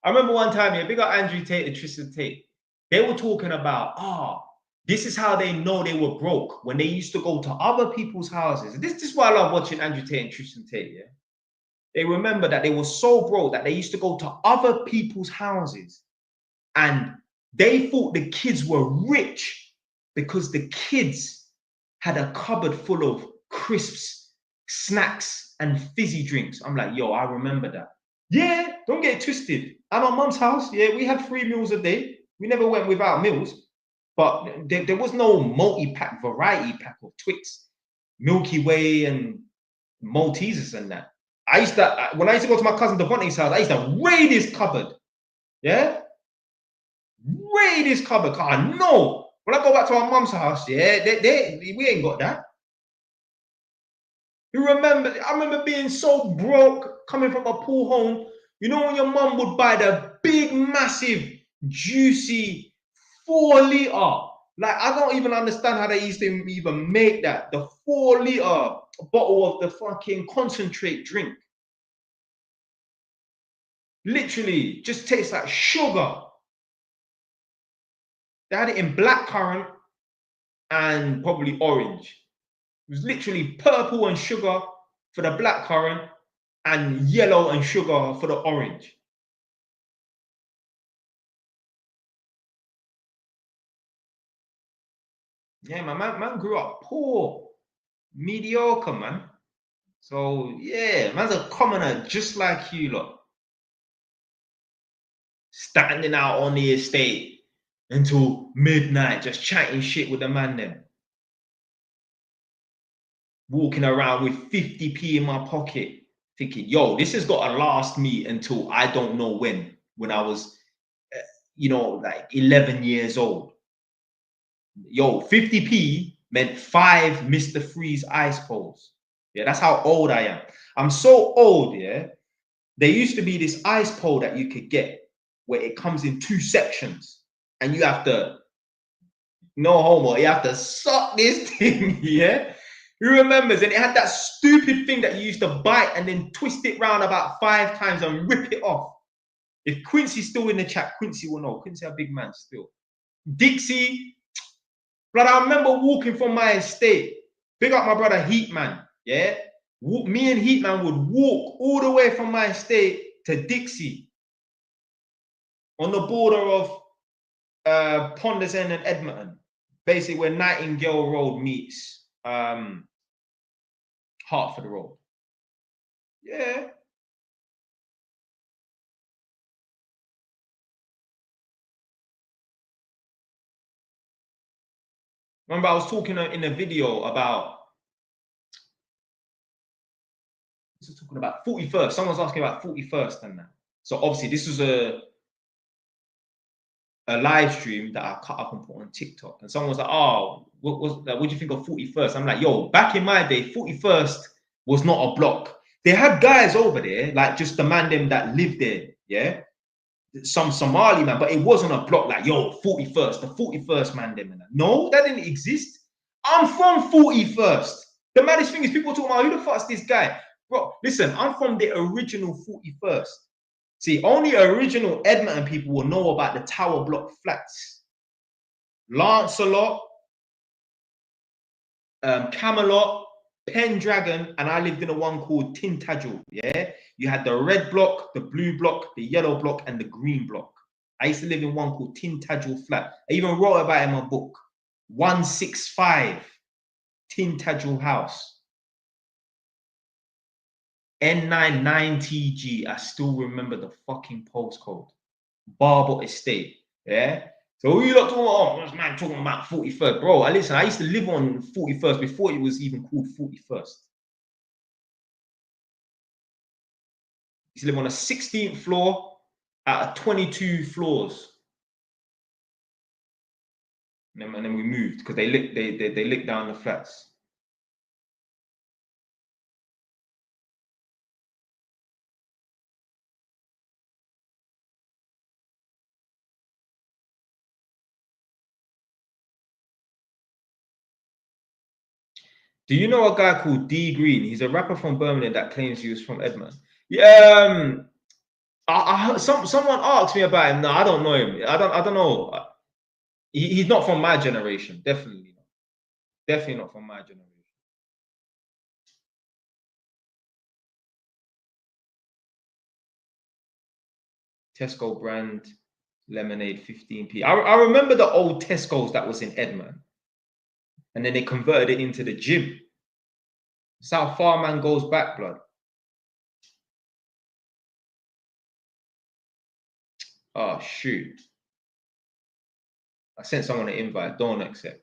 I remember one time, yeah, big up Andrew Tate and Tristan Tate. They were talking about, this is how they know they were broke when they used to go to other people's houses. This is why I love watching Andrew Tate and Tristan Tate, yeah. They remember that they were so broke that they used to go to other people's houses and they thought the kids were rich because the kids had a cupboard full of crisps, snacks, and fizzy drinks. I'm like, yo, I remember that. Yeah, don't get it twisted. At my mum's house, yeah, we had 3 meals a day. We never went without meals, but there was no multi-pack, variety pack of Twix, Milky Way, and Maltesers and that. When I used to go to my cousin Devontae's house, I used to raid his cupboard. Yeah? Raid his cupboard. Cause I know when I go back to our mum's house, yeah, we ain't got that. I remember being so broke, coming from a poor home. You know when your mum would buy the big, massive, juicy 4 liter. Like, I don't even understand how they used to even make that. The 4 liter bottle of the fucking concentrate drink. Literally, just tastes like sugar. They had it in blackcurrant and probably orange. It was literally purple and sugar for the blackcurrant and yellow and sugar for the orange. Yeah, man grew up poor, mediocre, man. So yeah, man's a commoner just like you lot. Standing out on the estate until midnight, just chatting shit with the man them. Walking around with 50p in my pocket, thinking, yo, this has got to last me until I don't know when I was, like 11 years old. Yo, 50p meant 5 Mr. Freeze ice poles. Yeah, that's how old I am. I'm so old, yeah. There used to be this ice pole that you could get where it comes in 2 sections and you have to, no homo, you have to suck this thing, yeah? Who remembers? And it had that stupid thing that you used to bite and then twist it round about 5 times and rip it off. If Quincy's still in the chat, Quincy will know. Quincy a big man still. Dixie, but I remember walking from my estate. Big up my brother Heatman, yeah? Me and Heatman would walk all the way from my estate to Dixie on the border of Ponders End and Edmonton, basically where Nightingale Road meets Hertford Road. Yeah. Remember, I was talking in a video about. This is talking about 41st. Someone's asking about 41st and that. So obviously, this was a live stream that I cut up and put on TikTok, and someone was like, "Oh, what do you think of 41st?" I'm like, "Yo, back in my day, 41st was not a block. They had guys over there, like just the man them that lived there, yeah, some Somali man, but it wasn't a block like, yo, 41st, the 41st man them. And that. No, that didn't exist. I'm from 41st. The maddest thing is people talking about who the fuck's this guy, bro. Listen, I'm from the original 41st. See, only original Edmonton people will know about the tower block flats. Lancelot, Camelot, Pendragon, and I lived in a one called Tintagel. Yeah, you had the red block, the blue block, the yellow block, and the green block. I used to live in one called Tintagel flat. I even wrote about it in my book. 165 Tintagel house. N99TG. I still remember the fucking postcode. Barber Estate. Yeah. So who you lot talking about? Oh, this man talking about 41st. Bro, listen, I used to live on 41st before it was even called 41st. I used to live on a 16th floor out of 22 floors. And then we moved because they licked down the flats. Do you know a guy called D Green? He's a rapper from Birmingham that claims he was from Edmonton. Yeah, someone asked me about him. No, I don't know him. I don't know. He's not from my generation. Definitely not. Definitely not from my generation. Tesco brand lemonade 15p. I remember the old Tesco's that was in Edmonton, and then they converted it into the gym. That's how far man goes back, blood. Oh shoot! I sent someone an invite. Don't accept.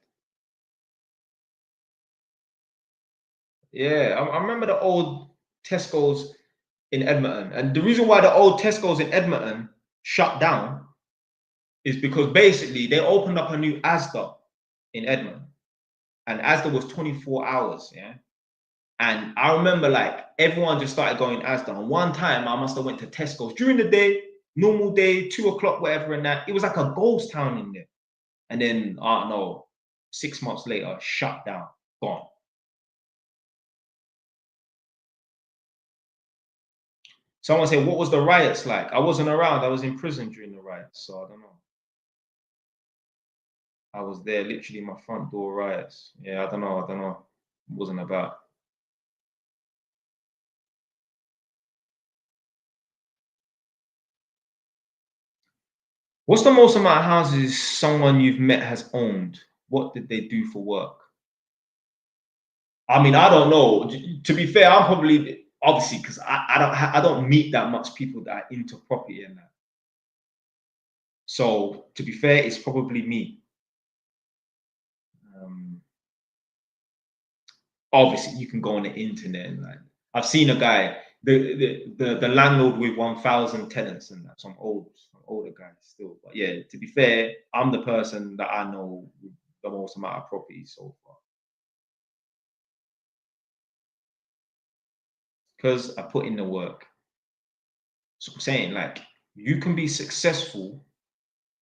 Yeah, I remember the old Tesco's in Edmonton, and the reason why the old Tesco's in Edmonton shut down is because basically they opened up a new Asda in Edmonton, and Asda was 24 hours. Yeah. And I remember like everyone just started going Asda. And one time I must have went to Tesco's during the day, normal day, 2 o'clock, whatever, and that. It was like a ghost town in there. And then, I don't know, 6 months later, shut down, gone. Someone said, what was the riots like? I wasn't around. I was in prison during the riots, so I don't know. I was there, literally my front door riots. Yeah, I don't know. It wasn't about. What's the most amount of houses someone you've met has owned? What did they do for work? I mean, I don't know. To be fair, I'm probably obviously because I don't meet that much people that are into property and that. So to be fair, it's probably me. Um, Obviously, you can go on the internet and like I've seen a guy, the landlord with 1,000 tenants and that. Some older guy still. But yeah, to be fair, I'm the person that I know with the most amount of properties so far because I put in the work. So I'm saying like you can be successful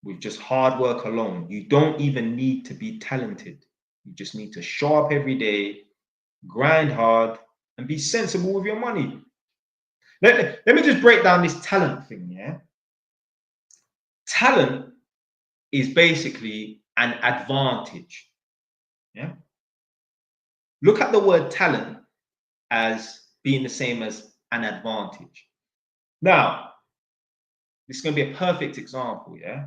with just hard work alone. You don't even need to be talented. You just need to show up every day, grind hard, and be sensible with your money. Let me just break down this talent thing, yeah? Talent is basically an advantage. Yeah. Look at the word talent as being the same as an advantage. Now, this is going to be a perfect example, yeah?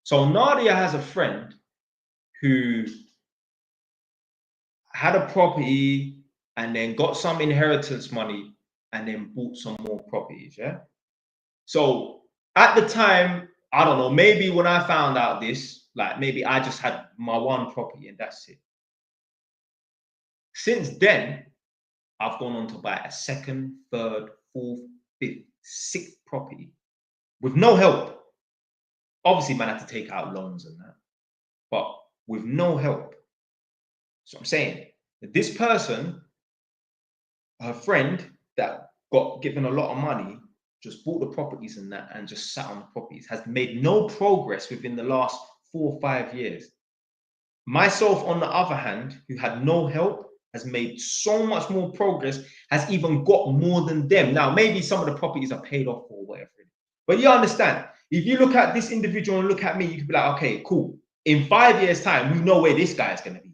So Nadia has a friend who had a property and then got some inheritance money and then bought some more properties. Yeah. So at the time, I don't know, maybe when I found out this, like maybe I just had my one property and that's it. Since then, I've gone on to buy a second, third, fourth, fifth, sixth property with no help. Obviously, man had to take out loans and that, but with no help. So I'm saying that this person, her friend that got given a lot of money, just bought the properties and that, and just sat on the properties, has made no progress within the last 4 or 5 years. Myself, on the other hand, who had no help, has made so much more progress, has even got more than them. Now, maybe some of the properties are paid off or whatever. But you understand, if you look at this individual and look at me, you could be like, okay, cool. In 5 years' time, we know where this guy is going to be,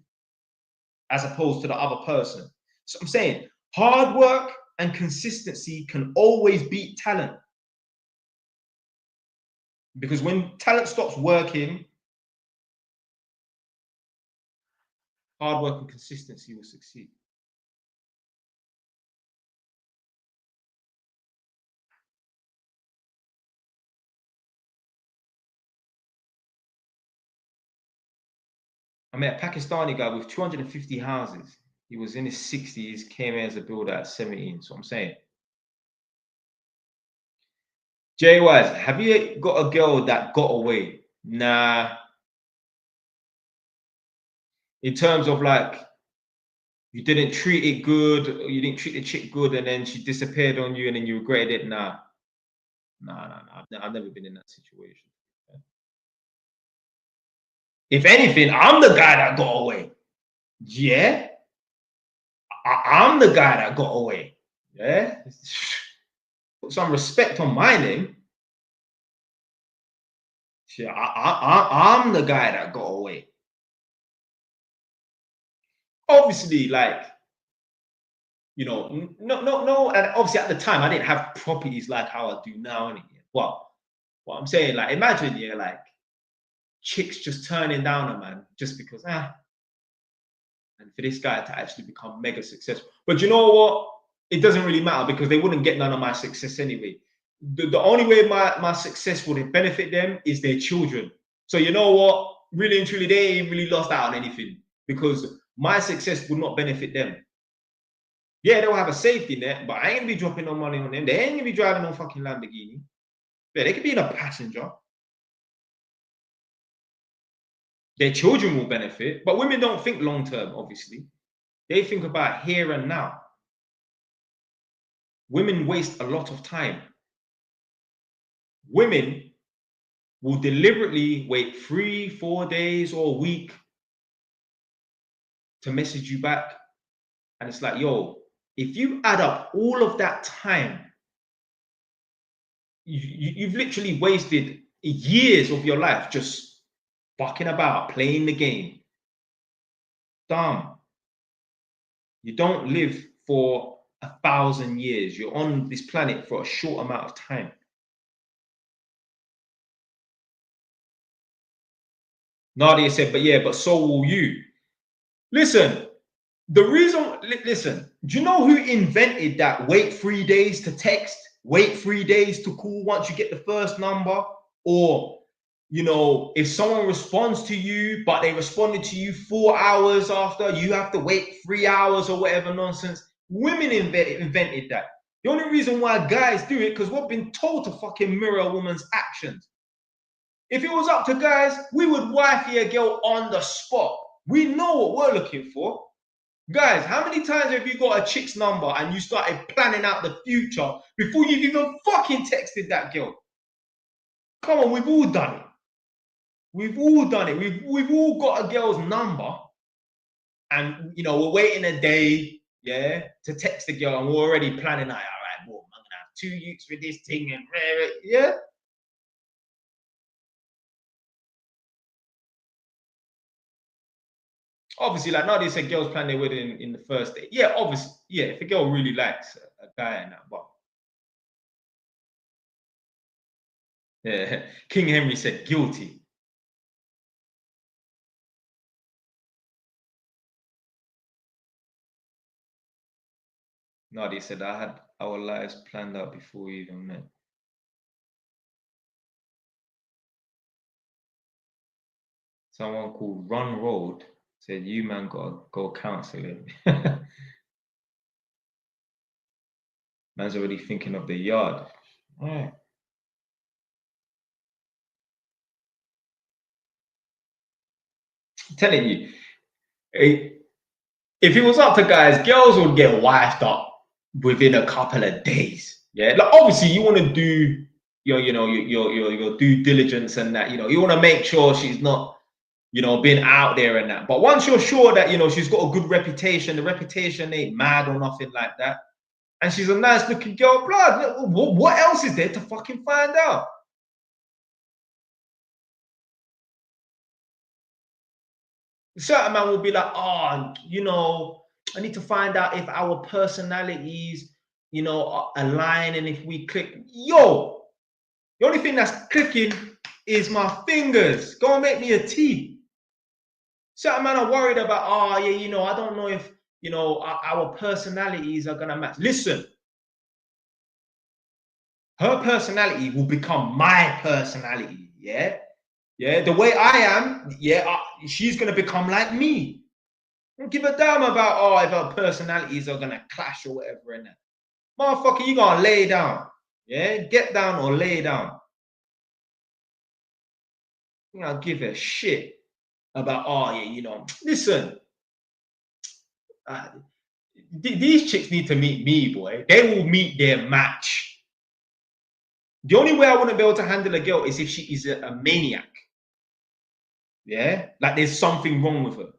as opposed to the other person. So I'm saying hard work and consistency can always beat talent. Because when talent stops working, hard work and consistency will succeed. I met a Pakistani guy with 250 houses. He was in his 60s, came here as a builder at 17. So I'm saying, Jay Wise, have you got a girl that got away? Nah. In terms of like, you didn't treat it good, or you didn't treat the chick good, and then she disappeared on you, and then you regretted it. Nah, nah. I've never been in that situation. If anything, I'm the guy that got away. Yeah, I'm the guy that got away. Yeah, put some respect on my name. Shit, I'm the guy that got away. Obviously, like, you know, no. And obviously, at the time, I didn't have properties like how I do now. Anyway. Well, what I'm saying, like, imagine, yeah, like, chicks just turning down a man just because, and for this guy to actually become mega successful. But you know what? It doesn't really matter because they wouldn't get none of my success anyway. The only way my success would benefit them is their children. So you know what? Really and truly, they ain't really lost out on anything because my success would not benefit them. Yeah, they'll have a safety net, but I ain't gonna be dropping no money on them. They ain't gonna be driving no fucking Lamborghini. Yeah, they could be in a passenger. Their children will benefit, but women don't think long term, obviously. They think about here and now. Women waste a lot of time. Women will deliberately wait 3, 4 days or a week to message you back. And it's like, yo, if you add up all of that time, you've literally wasted years of your life just fucking about, playing the game. Dumb. You don't live for 1,000 years. You're on this planet for a short amount of time. Nadia said, but yeah, but so will you. Listen, listen, do you know who invented that wait 3 days to text, wait 3 days to call once you get the first number? Or, you know, if someone responds to you, but they responded to you 4 hours after, you have to wait 3 hours or whatever nonsense. Women invented that. The only reason why guys do it, because we've been told to fucking mirror a woman's actions. If it was up to guys, we would wifey a girl on the spot. We know what we're looking for. Guys, how many times have you got a chick's number and you started planning out the future before you've even fucking texted that girl? Come on, we've all done it. We've all done it. We've all got a girl's number, and you know we're waiting a day, yeah, to text the girl, and we're already planning out. All right, well, I'm gonna have 2 weeks for this thing, and yeah. Obviously, like nowadays, said girls plan their wedding in the first day. Yeah, obviously, yeah. If a girl really likes a guy and that, but yeah, King Henry said guilty. No, they said I had our lives planned out before we even met. Someone called Run Road said, "You man gotta go counselling." Man's already thinking of the yard. All right. telling you, eh, if it was up to guys, girls would get wifed up within a couple of days. Yeah, like obviously you want to do your due diligence and that. You want to make sure she's not been out there and that. But once you're sure that she's got a good reputation, the reputation ain't mad or nothing like that, and she's a nice looking girl, blood. What else is there to fucking find out? Certain man will be like, oh, I need to find out if our personalities, align and if we click. Yo, the only thing that's clicking is my fingers. Go and make me a tea. Certain man are worried about, oh, yeah, I don't know if, our personalities are going to match. Listen, her personality will become my personality. Yeah. Yeah. The way I am, yeah, she's going to become like me. Don't give a damn about, oh, if our personalities are going to clash or whatever. And that. Motherfucker, you got to lay down. Yeah. Get down or lay down. I'll give a shit about, oh, yeah, listen. These chicks need to meet me, boy. They will meet their match. The only way I wouldn't be able to handle a girl is if she is a maniac. Yeah, like there's something wrong with her.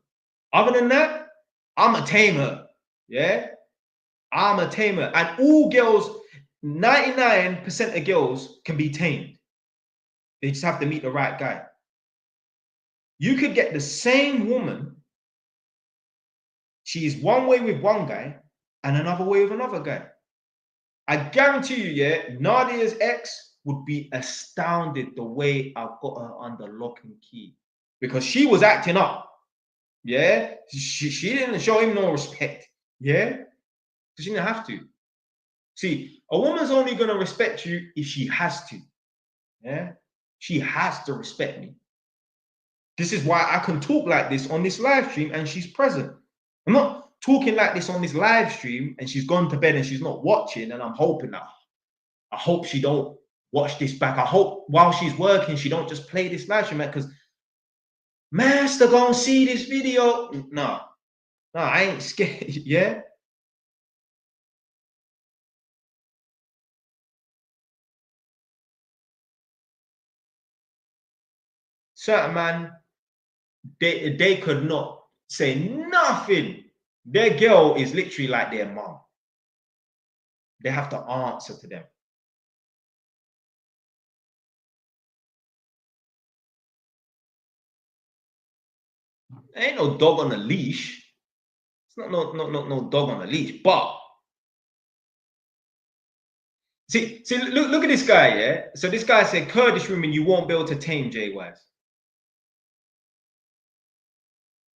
Other than that, I'm a tamer. Yeah, I'm a tamer. And all girls, 99% of girls can be tamed. They just have to meet the right guy. You could get the same woman. She's one way with one guy and another way with another guy. I guarantee you, yeah, Nadia's ex would be astounded the way I got her under lock and key because she was acting up. Yeah, she didn't show him no respect. Yeah, because she didn't have to. See, a woman's only gonna respect you if she has to. Yeah, she has to respect me. This is why I can talk like this on this live stream and she's present. I'm not talking like this on this live stream and she's gone to bed and she's not watching and I'm hoping that I hope she don't watch this back. I hope while she's working she don't just play this live stream because master gonna see this video. No, I ain't scared. Yeah. Certain man, they could not say nothing. Their girl is literally like their mom. They have to answer to them. There ain't no dog on a leash. It's not no dog on a leash. But see, look at this guy, yeah. So this guy said, Kurdish women, you won't be able to tame J-Wise.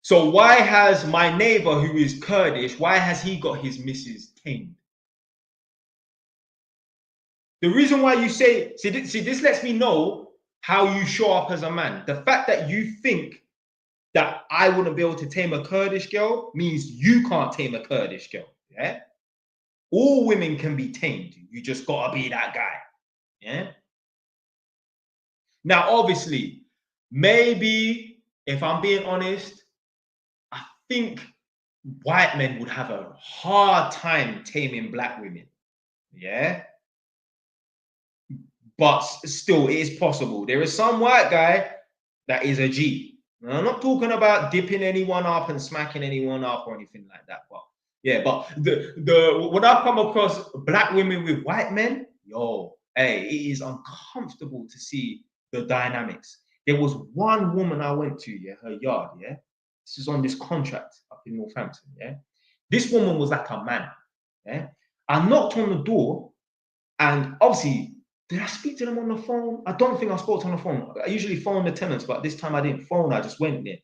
So why has my neighbor who is Kurdish, why has he got his missus tamed? The reason why you say, see, this lets me know how you show up as a man. The fact that you think that I wouldn't be able to tame a Kurdish girl means you can't tame a Kurdish girl. Yeah. All women can be tamed. You just gotta be that guy. Yeah. Now, obviously, maybe if I'm being honest, I think white men would have a hard time taming black women. Yeah. But still, it is possible. There is some white guy that is a G. And I'm not talking about dipping anyone up and smacking anyone up or anything like that. But yeah, but the when I come across black women with white men, yo, hey, it is uncomfortable to see the dynamics. There was one woman I went to, yeah, her yard, yeah. This is on this contract up in Northampton, yeah. This woman was like a man, yeah. I knocked on the door, and obviously, did I speak to them on the phone? I don't think I spoke to them on the phone. I usually phone the tenants, but this time I didn't phone. I just went there.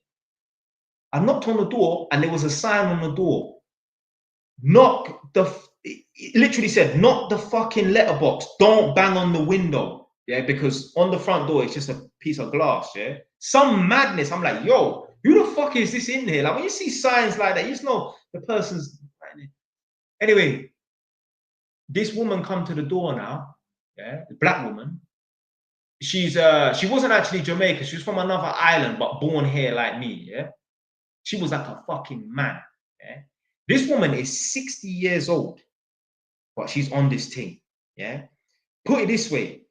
I knocked on the door, and there was a sign on the door. It literally said, knock the fucking letterbox. Don't bang on the window. Yeah, because on the front door, it's just a piece of glass. Yeah. Some madness. I'm like, yo, who the fuck is this in here? Like when you see signs like that, you just know the person's. Anyway, this woman come to the door now. Yeah, the black woman. She wasn't actually Jamaican. She was from another island, but born here like me. Yeah. She was like a fucking man. Yeah. This woman is 60 years old, but she's on this team. Yeah. Put it this way,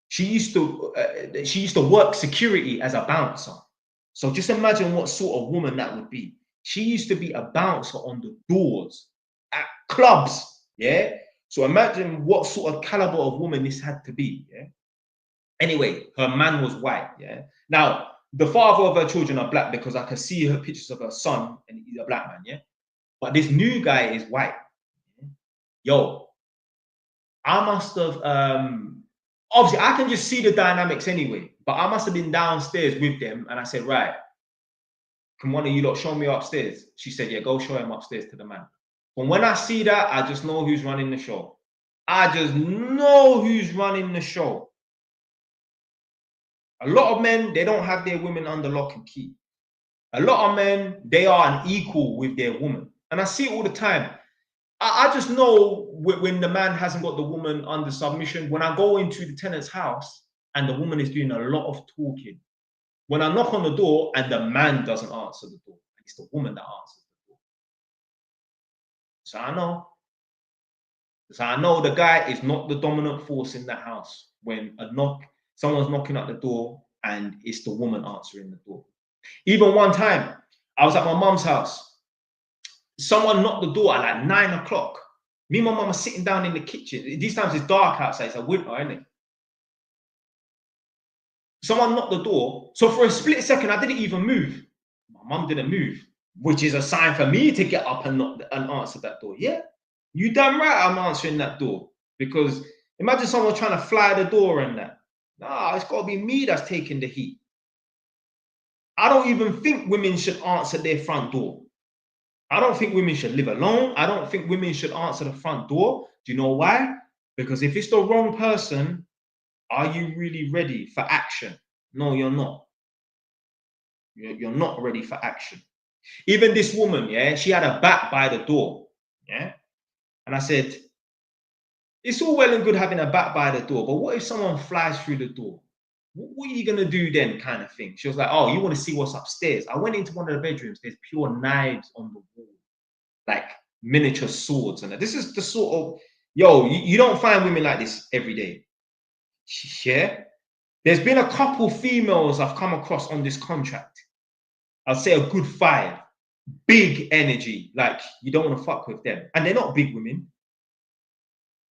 she used to work security as a bouncer. So just imagine what sort of woman that would be. She used to be a bouncer on the doors at clubs. Yeah. So imagine what sort of caliber of woman this had to be. Yeah. Anyway, her man was white. Yeah. Now, the father of her children are black because I can see her pictures of her son and he's a black man. Yeah. But this new guy is white. Yo, I must have obviously I can just see the dynamics anyway, but I must have been downstairs with them and I said, right, can one of you lot show me upstairs? She said, yeah, go show him upstairs to the man. But when I see that, I just know who's running the show. I just know who's running the show. A lot of men, they don't have their women under lock and key. A lot of men, they are an equal with their woman. And I see it all the time. I just know when the man hasn't got the woman under submission. When I go into the tenant's house and the woman is doing a lot of talking. When I knock on the door and the man doesn't answer the door, it's the woman that answers the door. So I know. So I know the guy is not the dominant force in that house. When someone's knocking at the door and it's the woman answering the door. Even one time, I was at my mum's house. Someone knocked the door at like 9 o'clock. Me and my mum are sitting down in the kitchen. These times it's dark outside. It's a winter, isn't it? Someone knocked the door. So for a split second, I didn't even move. My mum didn't move, which is a sign for me to get up and knock and answer that door. Yeah, you damn right I'm answering that door. Because imagine someone trying to fly the door and that. Nah, it's got to be me that's taking the heat. I don't even think women should answer their front door. I don't think women should live alone. I don't think women should answer the front door. Do you know why? Because if it's the wrong person, are you really ready for action? No, you're not. You're not ready for action. Even this woman, yeah, she had a bat by the door. Yeah. And I said, it's all well and good having a bat by the door, but what if someone flies through the door? What are you going to do then, kind of thing? She was like, oh, you want to see what's upstairs? I went into one of the bedrooms. There's pure knives on the wall, like miniature swords. And this is the sort of, yo, you don't find women like this every day. Yeah. There's been a couple females I've come across on this contract. I'd say a good 5. Big energy, like you don't want to fuck with them. And they're not big women.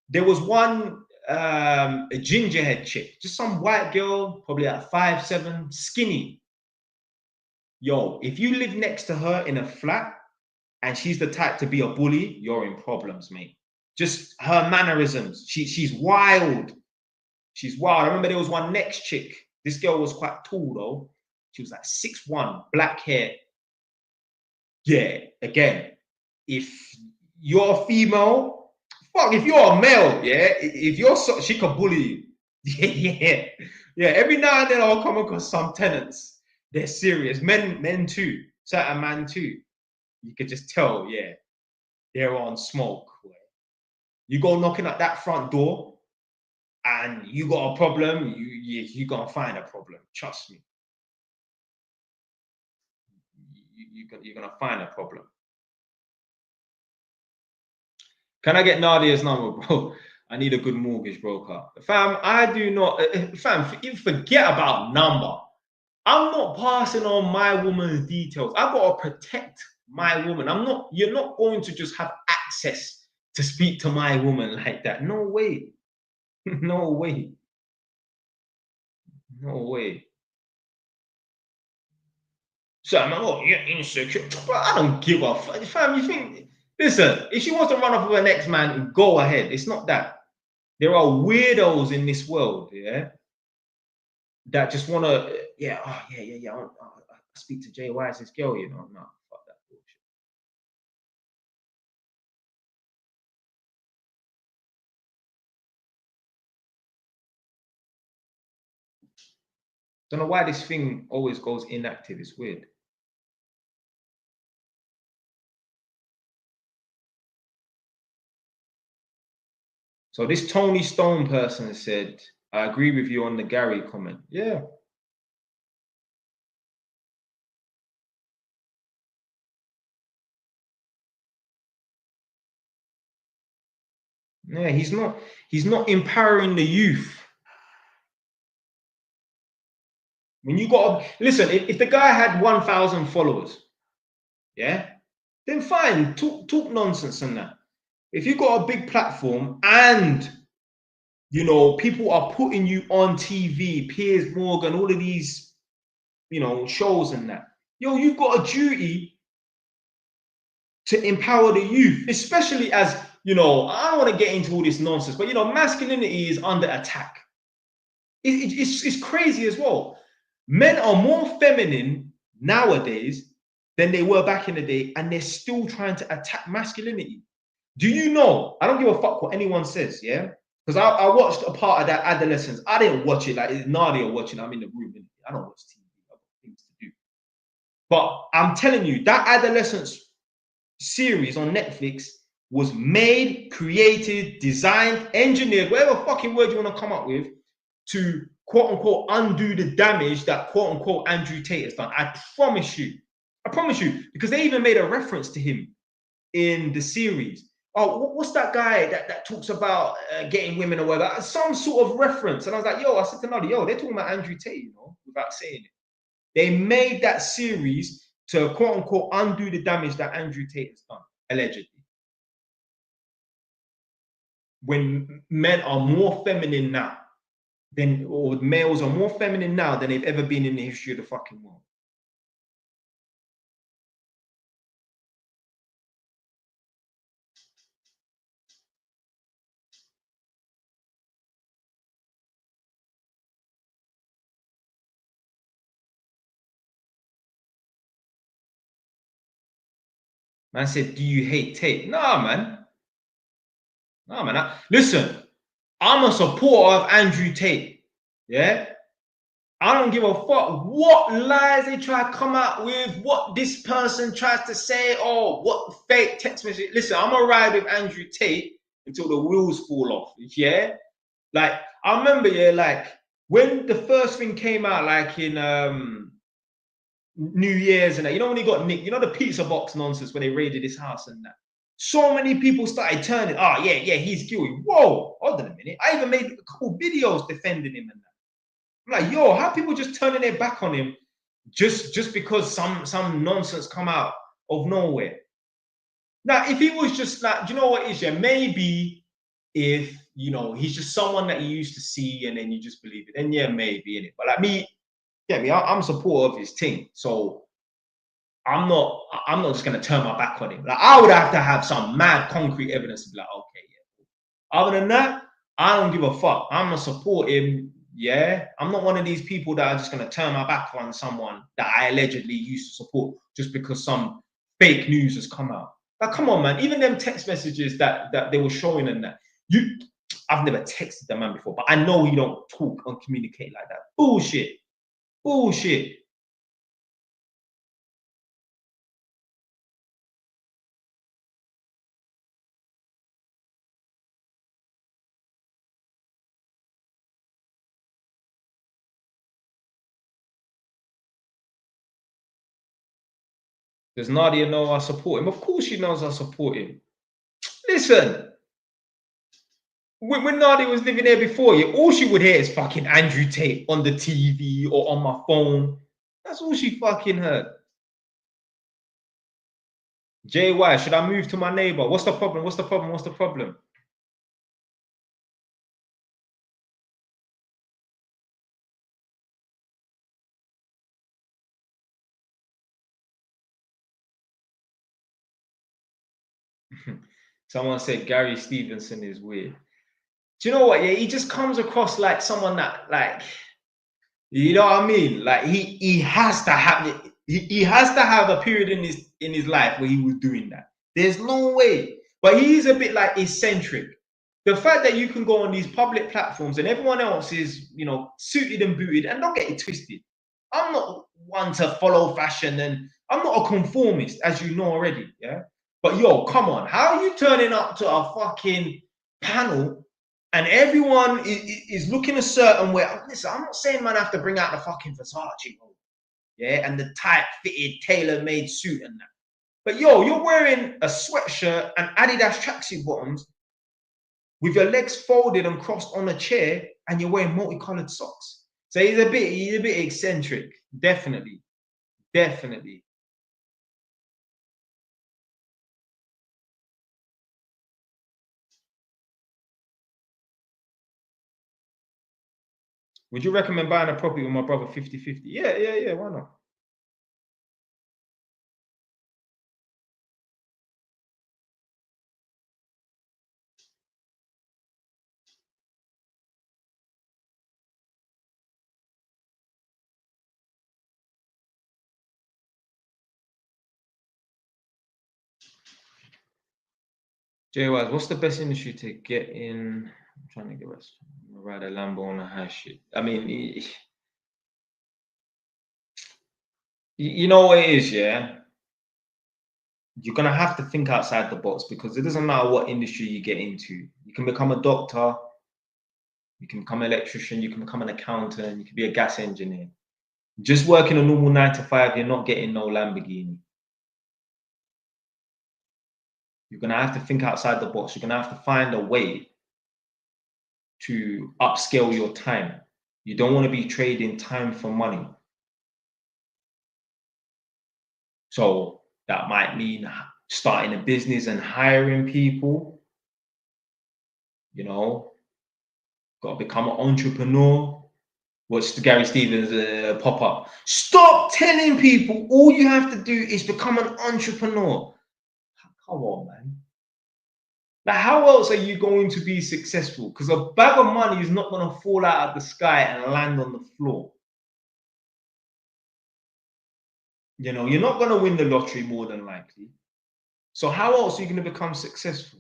There was one a gingerhead chick, just some white girl, probably at 5'7", skinny. Yo, if you live next to her in a flat and she's the type to be a bully, you're in problems, mate. Just her mannerisms. She's wild. She's wild. I remember there was one next chick. This girl was quite tall though. She was like 6'1", black hair. Yeah, again, if you're a female, fuck, if you're a male, yeah, if you're she could bully you. Yeah. Every now and then I'll come across some tenants. They're serious. Men too. Certain man too. You could just tell, yeah, they're on smoke. You go knocking at that front door and you got a problem, you're gonna find a problem. Trust me. You're gonna find a problem. Can I get Nadia's number, bro? I need a good mortgage broker. Fam, I do not, fam, you forget about number. I'm not passing on my woman's details. I've got to protect my woman. You're not going to just have access to speak to my woman like that. No way. No way. No way. So I'm like, oh, you're insecure. But I don't give a fuck. Fam, you think, listen, if she wants to run off with her next man, go ahead. It's not that. There are weirdos in this world, yeah, that just want to, yeah, oh, yeah. I speak to Jay. Why is this girl? You know, no, fuck that bullshit. Don't know why this thing always goes inactive. It's weird. So this Tony Stone person said, I agree with you on the Gary comment. Yeah. Yeah, he's not empowering the youth. When you got listen, if the guy had 1,000 followers, yeah, then fine, talk nonsense and that. If you got a big platform and people are putting you on TV, Piers Morgan, all of these, shows and that, you've got a duty to empower the youth, especially as I don't want to get into all this nonsense, but masculinity is under attack. It's crazy as well. Men are more feminine nowadays than they were back in the day, and they're still trying to attack masculinity. Do you know? I don't give a fuck what anyone says, yeah? Because I watched a part of that Adolescence. I didn't watch it like Nadia watching. I'm in the room. I don't watch TV. I've got things to do. But I'm telling you, that Adolescence series on Netflix was made, created, designed, engineered, whatever fucking word you want to come up with, to quote unquote undo the damage that quote unquote Andrew Tate has done. I promise you. I promise you. Because they even made a reference to him in the series. Oh, what's that guy that talks about getting women or whatever? Some sort of reference. And I was like, I said to Nadi, they're talking about Andrew Tate, without saying it. They made that series to quote unquote undo the damage that Andrew Tate has done, allegedly. When men are more feminine now or males are more feminine now than they've ever been in the history of the fucking world. Man said, do you hate Tate? Nah, man. Listen, I'm a supporter of Andrew Tate. Yeah? I don't give a fuck what lies they try to come out with, what this person tries to say, or what fake text message. Listen, I'm gonna ride with Andrew Tate until the wheels fall off. Yeah? Like, I remember, like when the first thing came out, like in New Year's and that, when he got nicked, the pizza box nonsense when they raided his house and that. So many people started turning, yeah, he's guilty. Whoa, hold on a minute. I even made a couple videos defending him and that. I'm like, how people just turning their back on him just because some nonsense come out of nowhere. Now, if he was just like, do you know what it is? Yeah, maybe if he's just someone that you used to see and then you just believe it, then yeah, maybe in it. But like me, I'm a supporter of his team, so I'm not just gonna turn my back on him. Like I would have to have some mad concrete evidence to be like, okay, yeah. Other than that, I don't give a fuck. I'm gonna support him. Yeah, I'm not one of these people that are just gonna turn my back on someone that I allegedly used to support just because some fake news has come out. Like, come on, man. Even them text messages that they were showing and that I've never texted the man before, but I know he don't talk and communicate like that. Bullshit. Does Nadia know I support him? Of course she knows I support him. Listen, when Nadia was living there before, all she would hear is fucking Andrew Tate on the TV or on my phone. That's all she fucking heard. JY, should I move to my neighbor? What's the problem? What's the problem? What's the problem? Someone said Gary Stevenson is weird. Do you know what? Yeah, he just comes across like someone that, like, you know what I mean? Like he has to have he has to have a period in his life where he was doing that. There's no way. But he's a bit like eccentric. The fact that you can go on these public platforms and everyone else is, suited and booted, and don't get it twisted. I'm not one to follow fashion and I'm not a conformist, as you know already. Yeah. But come on, how are you turning up to a fucking panel and everyone is looking a certain way? Listen, I'm not saying man have to bring out the fucking Versace, yeah, and the tight fitted tailor-made suit and that. But you're wearing a sweatshirt and Adidas tracksuit bottoms, with your legs folded and crossed on a chair, and you're wearing multicolored socks. So he's a bit eccentric. Definitely, definitely. Would you recommend buying a property with my brother 50-50? Yeah, yeah, yeah. Why not? JY, what's the best industry to get in? I'm trying to get rest. Ride a Lambo on a high shit. I mean, you know what it is, yeah? You're gonna have to think outside the box because it doesn't matter what industry you get into. You can become a doctor, you can become an electrician, you can become an accountant, you can be a gas engineer. Just working a normal 9 to 5, you're not getting no Lamborghini. You're gonna have to think outside the box. You're gonna have to find a way to upscale your time. You don't want to be trading time for money. So that might mean starting a business and hiring people, you know, got to become an entrepreneur. Watch the Gary Stevens pop up. Stop telling people all you have to do is become an entrepreneur. Come on, man. Like, how else are you going to be successful? Because a bag of money is not going to fall out of the sky and land on the floor. You know, you're not going to win the lottery more than likely. So how else are you going to become successful?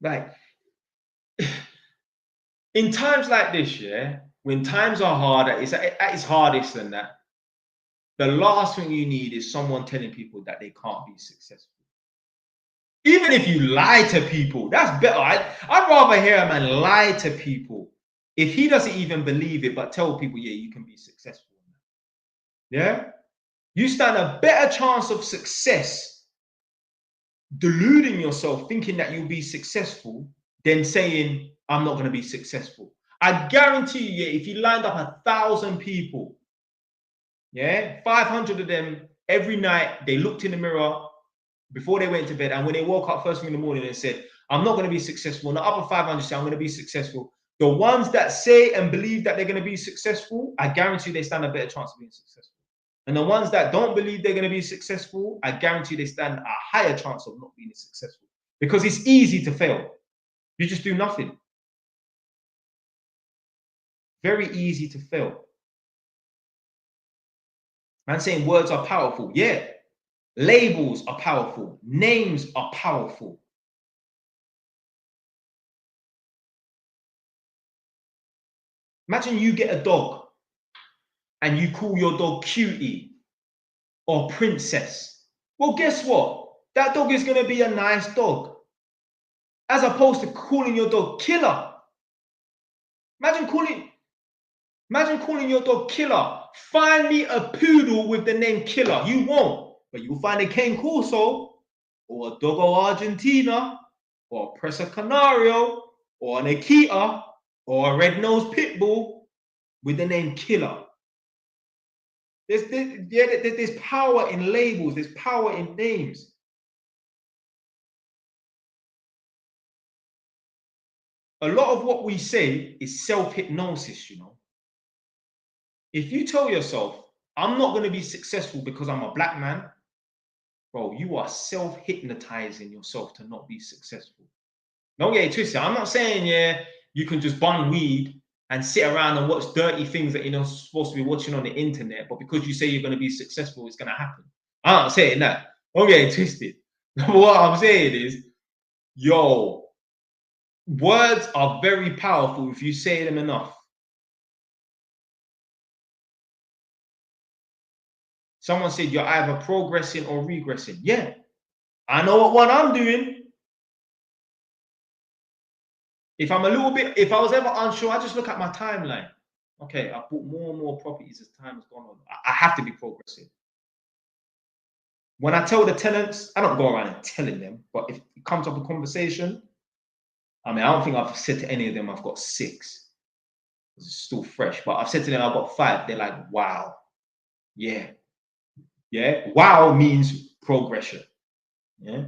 Like, in times like this, yeah, when times are hard, it's at its hardest than that, the last thing you need is someone telling people that they can't be successful. Even if you lie to people, that's better. I'd rather hear a man lie to people if he doesn't even believe it, but tell people, yeah, you can be successful. Yeah? You stand a better chance of success deluding yourself, thinking that you'll be successful, than saying, I'm not going to be successful. I guarantee you, yeah, if you lined up 1,000 people, yeah, 500 of them every night, they looked in the mirror before they went to bed, and when they woke up first thing in the morning and said, I'm not going to be successful, and the other 500 say, I'm going to be successful. The ones that say and believe that they're going to be successful, I guarantee they stand a better chance of being successful. And the ones that don't believe they're going to be successful, I guarantee they stand a higher chance of not being successful. Because it's easy to fail. You just do nothing. Very easy to fail. Man saying words are powerful. Yeah. Labels are powerful. Names are powerful. Imagine you get a dog and you call your dog Cutie or Princess. Well, guess what? That dog is going to be a nice dog. As opposed to calling your dog Killer. Imagine calling Imagine calling your dog Killer. Find me a poodle with the name Killer. You won't, but you'll find a Cane Corso or a Dogo Argentina or a Presa Canario or an Akita or a red-nosed pit bull with the name Killer. There's power in labels. There's power in names. A lot of what we say is self-hypnosis, you know. If you tell yourself, I'm not going to be successful because I'm a black man, bro, you are self-hypnotizing yourself to not be successful. Don't get it twisted. I'm not saying, yeah, you can just bun weed and sit around and watch dirty things that you're not supposed to be watching on the internet, but because you say you're going to be successful, it's going to happen. I'm not saying that. Don't get it twisted. What I'm saying is, yo, words are very powerful if you say them enough. Someone said you're either progressing or regressing. Yeah, I know what one I'm doing. If I'm a little bit, if I was ever unsure, I just look at my timeline. Okay, I've bought more and more properties as time has gone on. I have to be progressing. When I tell the tenants, I don't go around and telling them, but if it comes up a conversation, I mean, I don't think I've said to any of them I've got 6. It's still fresh, but I've said to them I've got 5. They're like, wow, yeah, yeah. Wow means progression. Yeah.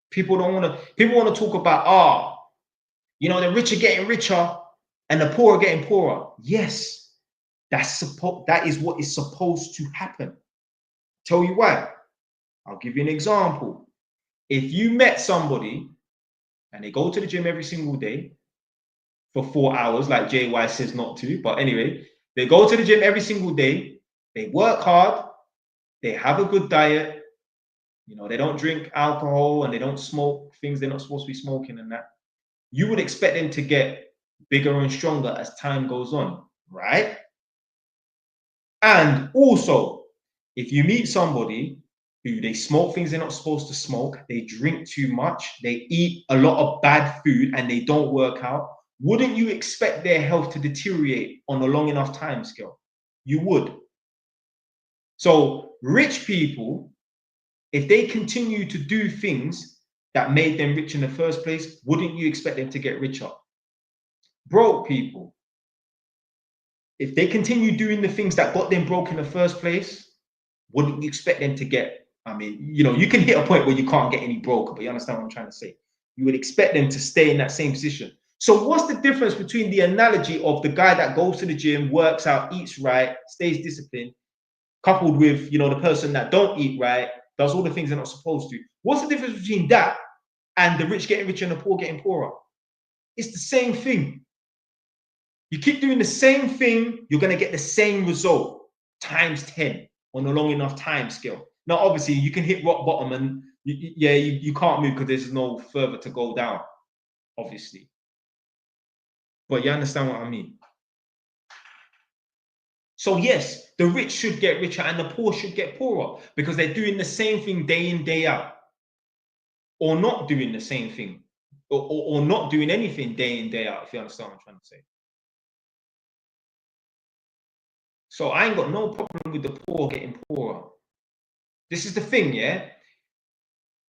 People want to talk about, the rich are getting richer and the poor are getting poorer. Yes, that is what is supposed to happen. Tell you why. I'll give you an example. If you met somebody and they go to the gym every single day for 4 hours, like JY says not to, but anyway, they go to the gym every single day, they work hard, they have a good diet, they don't drink alcohol and they don't smoke things they're not supposed to be smoking and that. You would expect them to get bigger and stronger as time goes on, right? And also, if you meet somebody who they smoke things they're not supposed to smoke, they drink too much, they eat a lot of bad food, and they don't work out, wouldn't you expect their health to deteriorate on a long enough time scale? You would. So, rich people, if they continue to do things that made them rich in the first place, wouldn't you expect them to get richer? Broke people, if they continue doing the things that got them broke in the first place, wouldn't you expect them to get? I mean, you can hit a point where you can't get any broke, but you understand what I'm trying to say. You would expect them to stay in that same position. So what's the difference between the analogy of the guy that goes to the gym, works out, eats right, stays disciplined, coupled with, the person that don't eat right, does all the things they're not supposed to? What's the difference between that and the rich getting richer and the poor getting poorer? It's the same thing. You keep doing the same thing, you're going to get the same result times 10 on a long enough time scale. Now, obviously, you can hit rock bottom and you can't move because there's no further to go down, obviously. But you understand what I mean? So yes, the rich should get richer and the poor should get poorer because they're doing the same thing day in, day out. Or not doing the same thing. Or not doing anything day in, day out, if you understand what I'm trying to say. So I ain't got no problem with the poor getting poorer. This is the thing, yeah?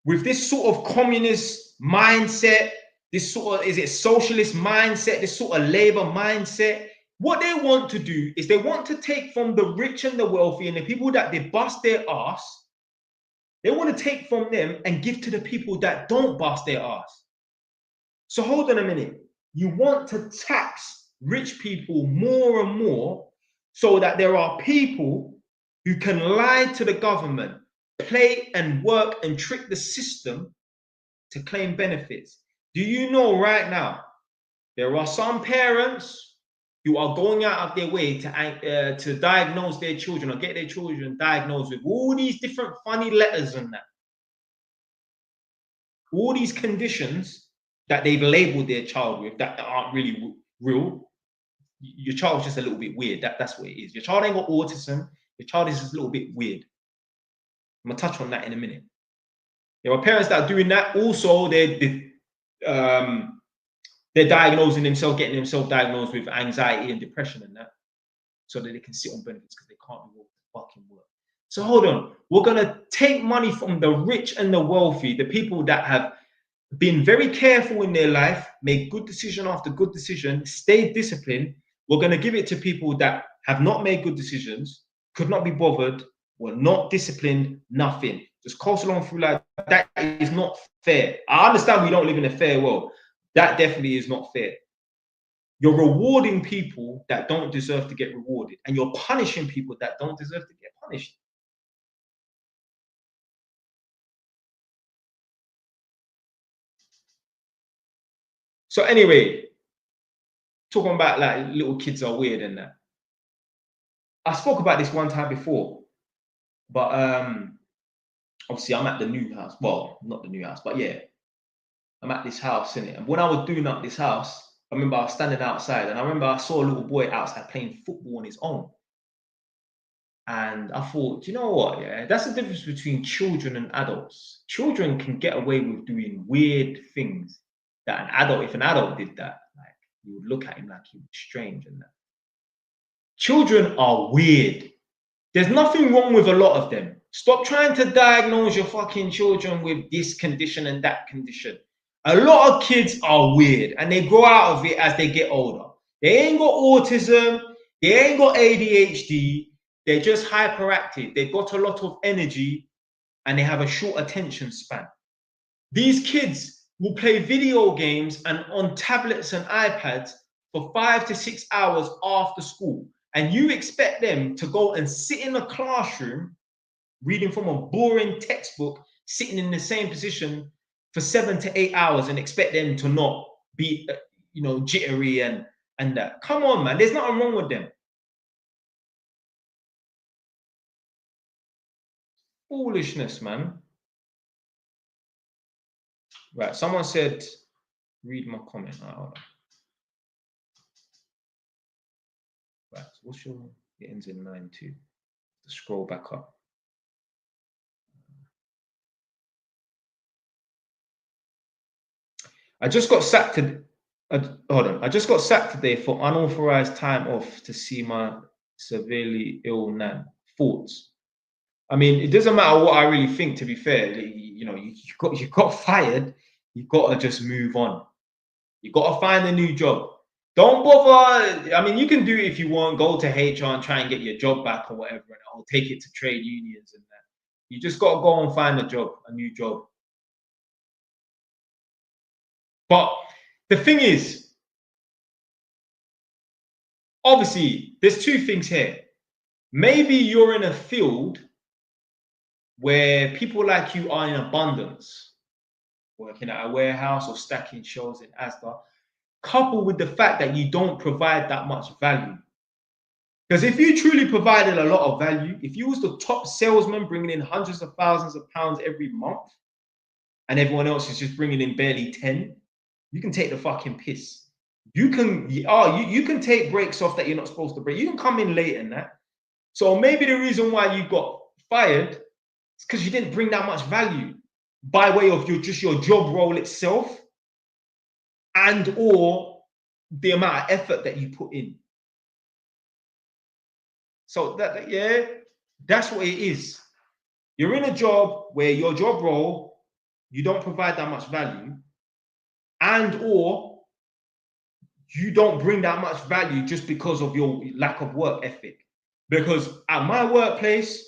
With this sort of communist mindset, this sort of, is it socialist mindset, this sort of labor mindset, what they want to do is they want to take from the rich and the wealthy and the people that they bust their ass, they want to take from them and give to the people that don't bust their ass. So hold on a minute. You want to tax rich people more and more so that there are people who can lie to the government, play and work and trick the system to claim benefits. Do you know right now, there are some parents who are going out of their way to diagnose their children or get their children diagnosed with all these different funny letters and that. All these conditions that they've labeled their child with that aren't really real. Your child's just a little bit weird. That's what it is. Your child ain't got autism. Your child is just a little bit weird. I'm gonna touch on that in a minute. There are parents that are doing that. Also, they're diagnosing themselves, getting themselves diagnosed with anxiety and depression and that, so that they can sit on benefits because they can't do fucking work. So hold on, we're gonna take money from the rich and the wealthy, the people that have been very careful in their life, made good decision after good decision, stayed disciplined. We're going to give it to people that have not made good decisions, could not be bothered, were not disciplined, nothing. Just coast along through life. That is not fair. I understand we don't live in a fair world. That definitely is not fair. You're rewarding people that don't deserve to get rewarded, and you're punishing people that don't deserve to get punished. So anyway, talking about like little kids are weird and that. I spoke about this one time before, but obviously I'm at the new house. Well, not the new house, but yeah, I'm at this house, innit? And when I was doing up this house, I remember I was standing outside and I remember I saw a little boy outside playing football on his own. And I thought, you know what? Yeah, that's the difference between children and adults. Children can get away with doing weird things that an adult, if an adult did that, like You would look at him like he was strange and that. Children are weird. There's nothing wrong with a lot of them. Stop trying to diagnose your fucking children with this condition and that condition. A lot of kids are weird and they grow out of it as they get older. They ain't got autism, they ain't got ADHD, they're just hyperactive. They've got a lot of energy and they have a short attention span. These kids will play video games and on tablets and iPads for 5 to 6 hours after school. And you expect them to go and sit in a classroom reading from a boring textbook, sitting in the same position for 7 to 8 hours and expect them to not be, jittery and that. Come on, man. There's nothing wrong with them. Foolishness, man. Right. Someone said, read my comment. Hold on. Right. So what's your, it ends in 9-2. Scroll back up. I just got sacked I just got sacked today for unauthorized time off to see my severely ill nan. Thoughts? I mean, it doesn't matter what I really think, to be fair. You got fired, you got to just move on. You got to find a new job. Don't bother. I mean, you can do it if you want, go to HR and try and get your job back or whatever, or take it to trade unions and that. You just got to go and find a new job. But the thing is, obviously, there's two things here. Maybe you're in a field where people like you are in abundance, working at a warehouse or stacking shelves in Asda, coupled with the fact that you don't provide that much value. Because if you truly provided a lot of value, if you was the top salesman bringing in hundreds of thousands of pounds every month, and everyone else is just bringing in barely 10, you can take the fucking piss. You can take breaks off that you're not supposed to break. You can come in late and that. So maybe the reason why you got fired is because you didn't bring that much value by way of your job role itself and or the amount of effort that you put in. So that's what it is. You're in a job where your job role, you don't provide that much value, and or you don't bring that much value just because of your lack of work ethic. Because at my workplace,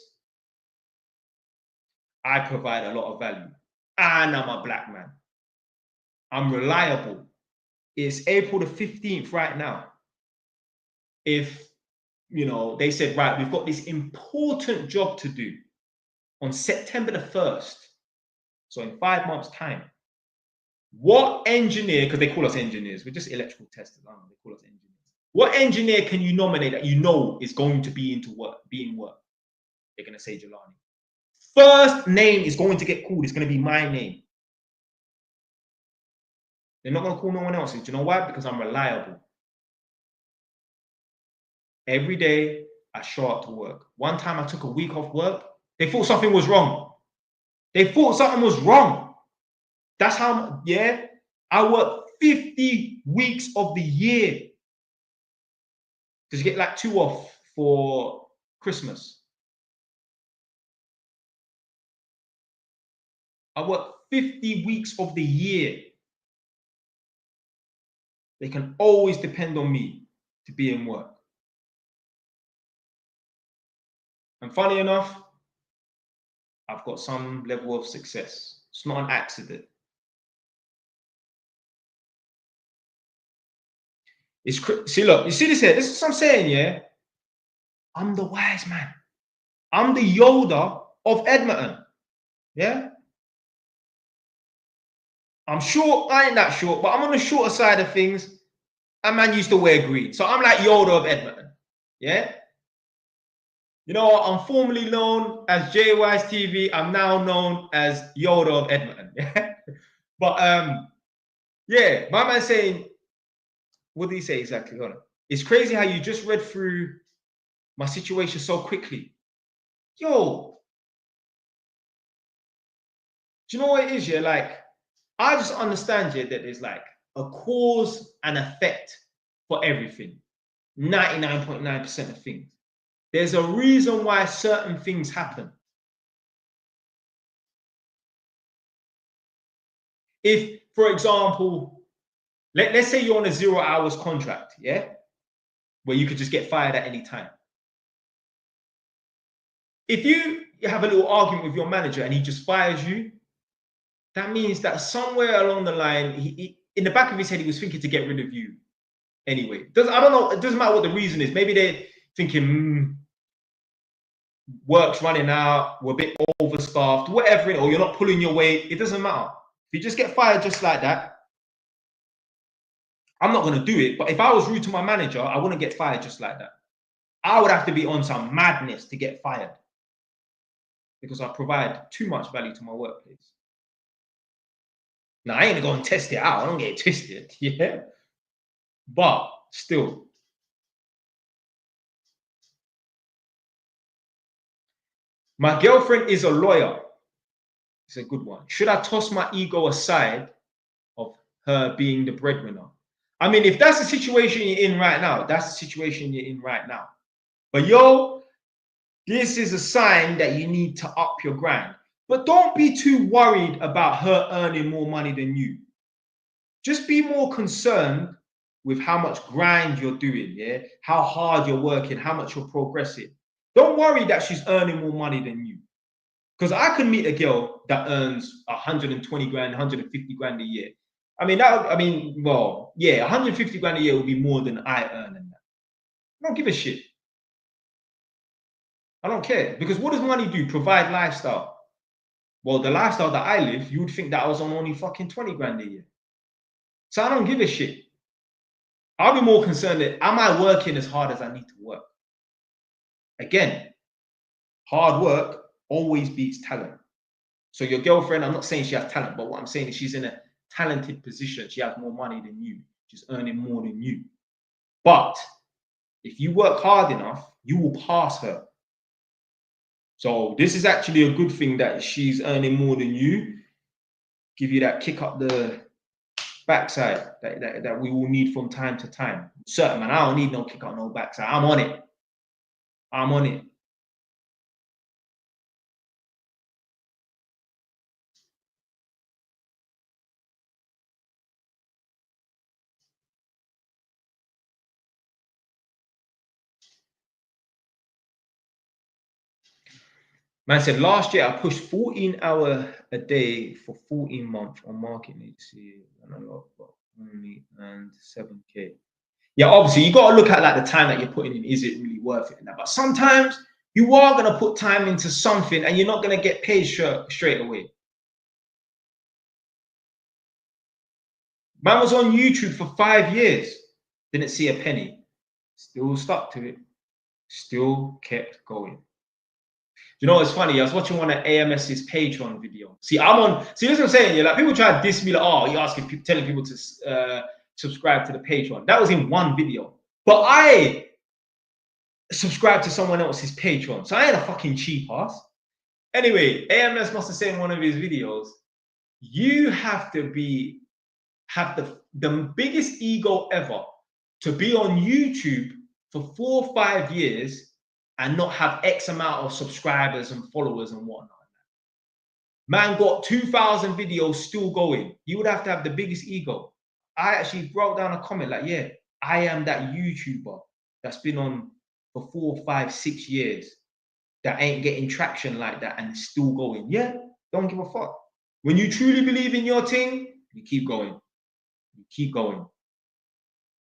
I provide a lot of value. And I'm a black man. I'm reliable. It's April the 15th right now. If, they said, right, we've got this important job to do on September the 1st. So in 5 months' time. What engineer, because they call us engineers, we're just electrical testers, aren't we? They call us engineers. What engineer can you nominate that is going to be in work? They're going to say Jelani. First name is going to get called. It's going to be my name. They're not going to call no one else's. Do you know why? Because I'm reliable. Every day, I show up to work. One time I took a week off work. They thought something was wrong. That's how, I work 50 weeks of the year. Because you get like 2 off for Christmas. I work 50 weeks of the year. They can always depend on me to be in work. And funny enough, I've got some level of success. It's not an accident. See, look, you see this here? This is what I'm saying, yeah? I'm the wise man. I'm the Yoda of Edmonton. Yeah? I'm short, I ain't that short, but I'm on the shorter side of things. And man used to wear green. So I'm like Yoda of Edmonton. Yeah? You know what? I'm formerly known as JY's TV. I'm now known as Yoda of Edmonton. Yeah? But yeah, my man saying, what did he say exactly? Hold on. It's crazy how you just read through my situation so quickly. Yo, do you know what it is? Yeah, like I just understand, yeah, that there's like a cause and effect for everything. 99.9% of things. There's a reason why certain things happen. If, for example, let's say you're on a 0 hours contract, yeah, where you could just get fired at any time. If you have a little argument with your manager and he just fires you, that means that somewhere along the line, in the back of his head, he was thinking to get rid of you anyway. I don't know. It doesn't matter what the reason is. Maybe they're thinking, work's running out, we're a bit overstaffed, whatever, or you're not pulling your weight. It doesn't matter. If you just get fired just like that, I'm not going to do it. But if I was rude to my manager, I wouldn't get fired just like that. I would have to be on some madness to get fired because I provide too much value to my workplace. Now, I ain't going to test it out. I don't get it twisted. Yeah. But still. My girlfriend is a lawyer. It's a good one. Should I toss my ego aside of her being the breadwinner? I mean, if that's the situation you're in right now, that's the situation you're in right now. But yo, this is a sign that you need to up your grind. But don't be too worried about her earning more money than you. Just be more concerned with how much grind you're doing, yeah? How hard you're working, how much you're progressing. Don't worry that she's earning more money than you. Because I can meet a girl that earns 120 grand, 150 grand a year. I mean, well, yeah, 150 grand a year will be more than I earn in that. I don't give a shit. I don't care. Because what does money do? Provide lifestyle. Well, the lifestyle that I live, you would think that I was on only fucking 20 grand a year. So I don't give a shit. I'll be more concerned that am I working as hard as I need to work? Again, hard work always beats talent. So your girlfriend, I'm not saying she has talent, but what I'm saying is she's in a talented position. She has more money than you. She's earning more than you. But if you work hard enough, you will pass her. So this is actually a good thing that she's earning more than you. Give you that kick up the backside that we will need from time to time. Certain man, I don't need no kick up no backside. I'm on it. I'm on it. Man said, last year I pushed 14 hours a day for 14 months on marketing agency and a lot, but only earned 7K. Yeah, obviously you got to look at like the time that you're putting in. Is it really worth it? But sometimes you are going to put time into something and you're not going to get paid straight away. Man was on YouTube for 5 years, didn't see a penny, still stuck to it, still kept going. You know, it's funny. I was watching one of AMS's Patreon video. See, this is what I'm saying. Yeah, like people try to diss me, like, oh, you're telling people to subscribe to the Patreon. That was in one video. But I subscribed to someone else's Patreon. So I ain't a fucking cheap ass. Anyway, AMS must have said in one of his videos, you have to have the biggest ego ever to be on YouTube for 4 or 5 years and not have X amount of subscribers and followers and whatnot. Man got 2,000 videos still going. You would have to have the biggest ego. I actually wrote down a comment like, yeah, I am that YouTuber that's been on for 4, 5, 6 years that ain't getting traction like that and still going. Yeah, don't give a fuck. When you truly believe in your thing, you keep going. You keep going.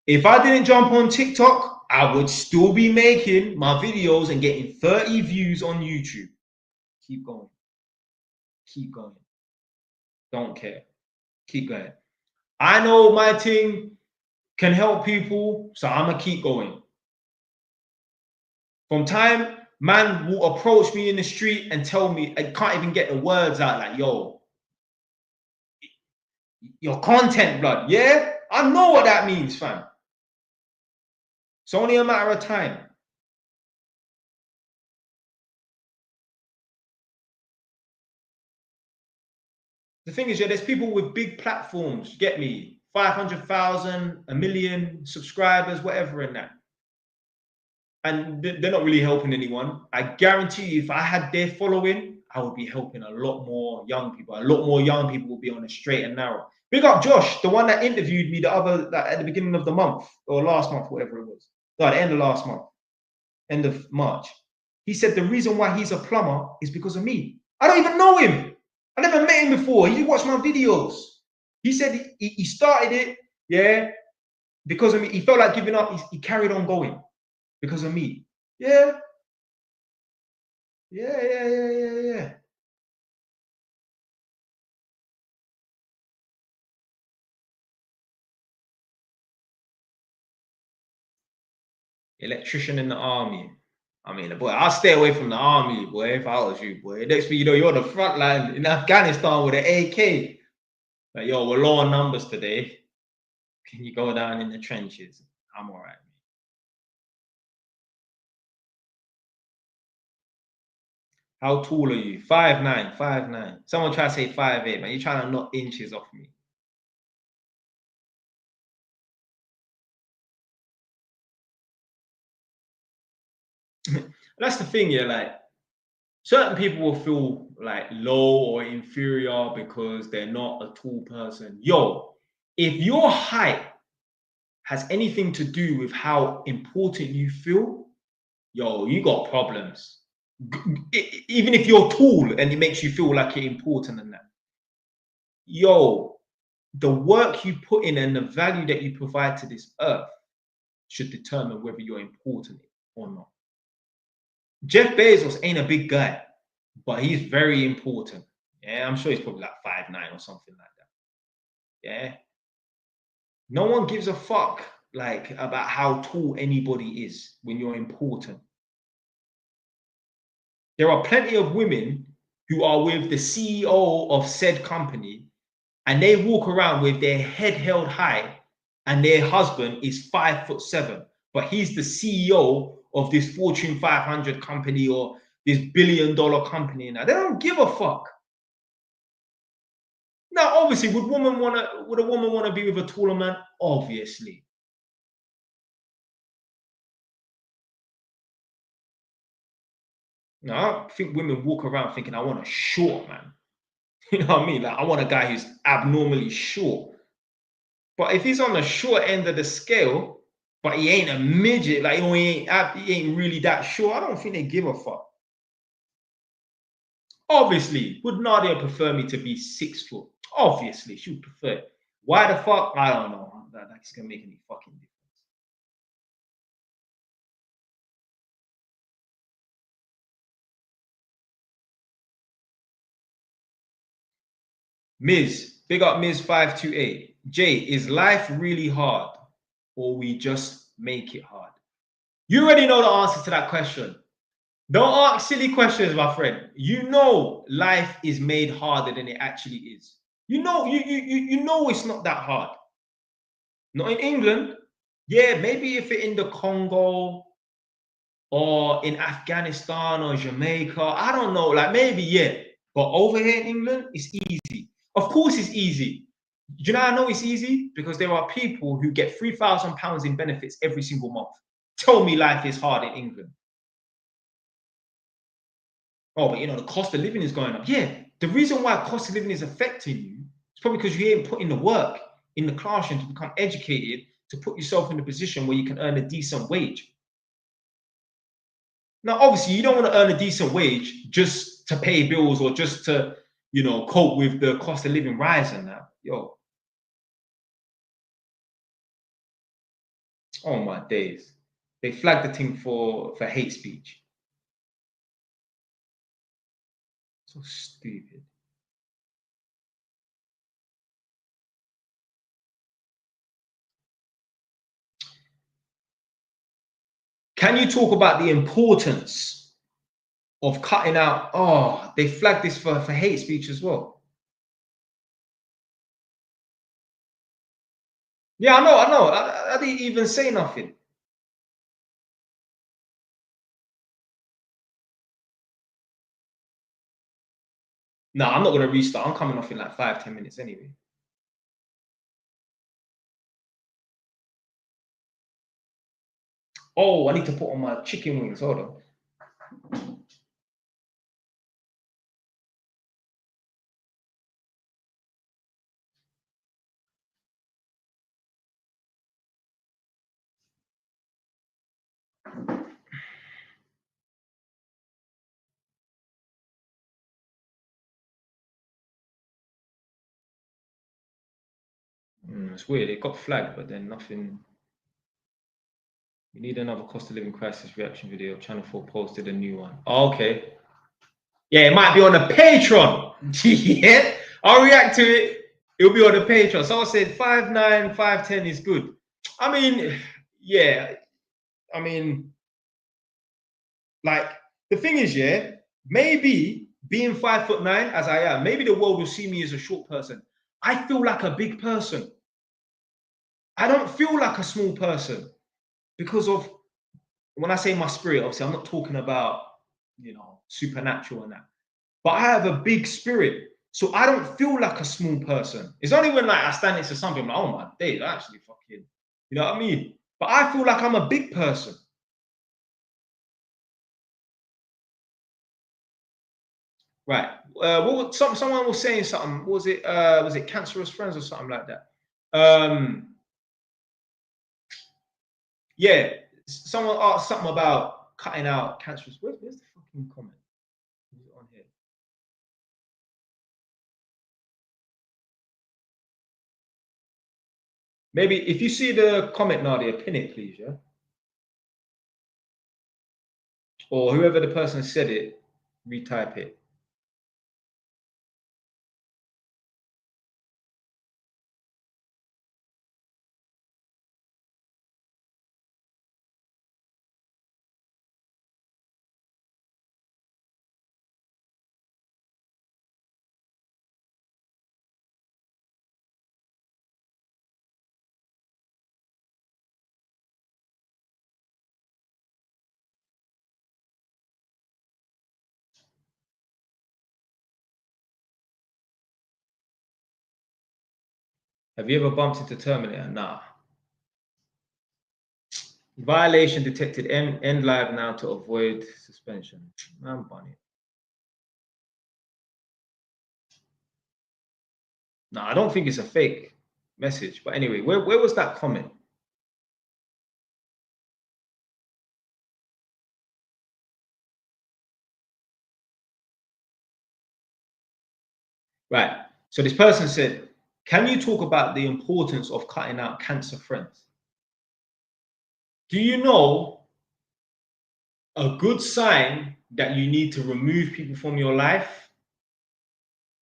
If I didn't jump on TikTok, I would still be making my videos and getting 30 views on YouTube. Keep going. Keep going. Don't care. Keep going. I know my thing can help people, so I'm going to keep going. From time, man will approach me in the street and tell me, I can't even get the words out, like, yo, your content, blood. Yeah? I know what that means, fam. It's only a matter of time. The thing is, yeah, there's people with big platforms, you get me, 500,000, a million subscribers, whatever in that. And they're not really helping anyone. I guarantee you, if I had their following, I would be helping a lot more young people. A lot more young people will be on the straight and narrow. Big up Josh, the one that interviewed me at the beginning of the month or last month, whatever it was. No, at the end of last month, end of March. He said the reason why he's a plumber is because of me. I don't even know him. I never met him before. He watched my videos. He said he started it, yeah, because of me. He felt like giving up. He carried on going because of me. Yeah. Yeah. Electrician in the army. I mean, boy, I'll stay away from the army, boy, if I was you, boy. Next thing you know, you're on the front line in Afghanistan with an AK. Like, yo, we're low on numbers today. Can you go down in the trenches? I'm all right. How tall are you? 5'9", 5'9". Someone try to say 5'8", man. You're trying to knock inches off me. That's the thing, yeah. Like, certain people will feel like low or inferior because they're not a tall person. Yo, if your height has anything to do with how important you feel, yo, you got problems. Even if you're tall and it makes you feel like you're important and that. Yo, the work you put in and the value that you provide to this earth should determine whether you're important or not. Jeff Bezos ain't a big guy, but he's very important. Yeah, I'm sure he's probably like 5'9" or something like that. Yeah. No one gives a fuck like about how tall anybody is when you're important. There are plenty of women who are with the CEO of said company and they walk around with their head held high and their husband is 5'7", but he's the CEO of this Fortune 500 company or this $1 billion company. Now they don't give a fuck. Now, obviously, would a woman want to be with a taller man? Obviously. Now, I think women walk around thinking, I want a short man. You know what I mean? Like, I want a guy who's abnormally short. But if he's on the short end of the scale, but he ain't a midget, like he ain't really that short, I don't think they give a fuck. Obviously, would Nadia prefer me to be 6 foot? Obviously, she would prefer it. Why the fuck? I don't know. That's gonna make any fucking difference. Big up Ms. 528. Jay, is life really hard or we just make it hard? You already know the answer to that question. Don't ask silly questions, my friend. You know life is made harder than it actually is. You know it's not that hard. Not in England. Yeah, maybe if it's in the Congo or in Afghanistan or Jamaica, I don't know. Like maybe, yeah. But over here in England, it's easy. Of course, it's easy. Do you know how I know it's easy? Because there are people who get £3,000 in benefits every single month. Tell me life is hard in England. Oh, but you know, the cost of living is going up. Yeah, the reason why cost of living is affecting you is probably because you ain't putting the work in the classroom to become educated, to put yourself in a position where you can earn a decent wage. Now, obviously, you don't want to earn a decent wage just to pay bills or just to, you know, cope with the cost of living rising now. Yo. Oh my days. They flagged the thing for hate speech. So stupid. Can you talk about the importance of cutting out? Oh, they flagged this for hate speech as well. Yeah, I know. I didn't even say nothing. No, I'm not gonna restart. I'm coming off in like 5-10 minutes anyway. Oh, I need to put on my chicken wings. Hold on. It's weird. It got flagged, but then nothing. We need another cost of living crisis reaction video. Channel 4 posted a new one. Oh, okay. Yeah, it might be on the Patreon. Yeah, I'll react to it. It'll be on the Patreon. Someone said 5'9", 5'10" is good. I mean, yeah. I mean, like the thing is, yeah, maybe being 5'9" as I am, maybe the world will see me as a short person. I feel like a big person. I don't feel like a small person because of when I say my spirit. Obviously, I'm not talking about supernatural and that, but I have a big spirit, so I don't feel like a small person. It's only when like I stand next to something, I'm like, oh my days, I actually fucking, you know what I mean? But I feel like I'm a big person. Right. Someone was saying something? Was it cancerous friends or something like that? Yeah. Someone asked something about cutting out cancerous. Where's the fucking comment? Is it on here? Maybe if you see the comment, Nadia, pin it, please, yeah. Or whoever the person said it, retype it. Have you ever bumped into Terminator? Nah. Violation detected. End live now to avoid suspension. Man, bunny. No, I don't think it's a fake message. But anyway, where was that comment? Right. So this person said, can you talk about the importance of cutting out cancer friends? Do you know a good sign that you need to remove people from your life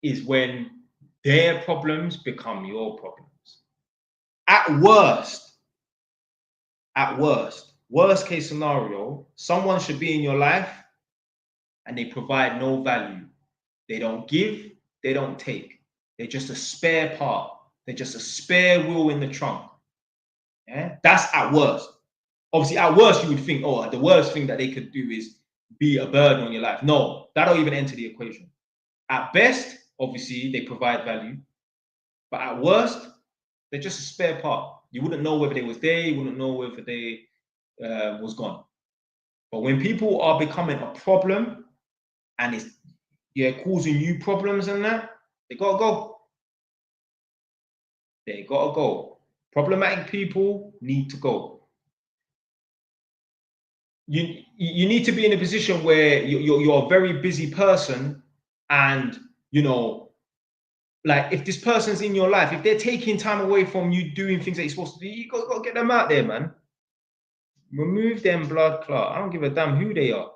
is when their problems become your problems? At worst case scenario, someone should be in your life and they provide no value. They don't give, they don't take. They're just a spare part. They're just a spare wheel in the trunk. Yeah, that's at worst. Obviously, at worst, you would think, oh, the worst thing that they could do is be a burden on your life. No, that don't even enter the equation. At best, obviously, they provide value. But at worst, they're just a spare part. You wouldn't know whether they was there. You wouldn't know whether they was gone. But when people are becoming a problem and it's causing you problems and that, they gotta go. They gotta go. Problematic people need to go. You need to be in a position where you're a very busy person, and like if this person's in your life, if they're taking time away from you doing things that you're supposed to do, you gotta get them out there, man. Remove them blood clot. I don't give a damn who they are.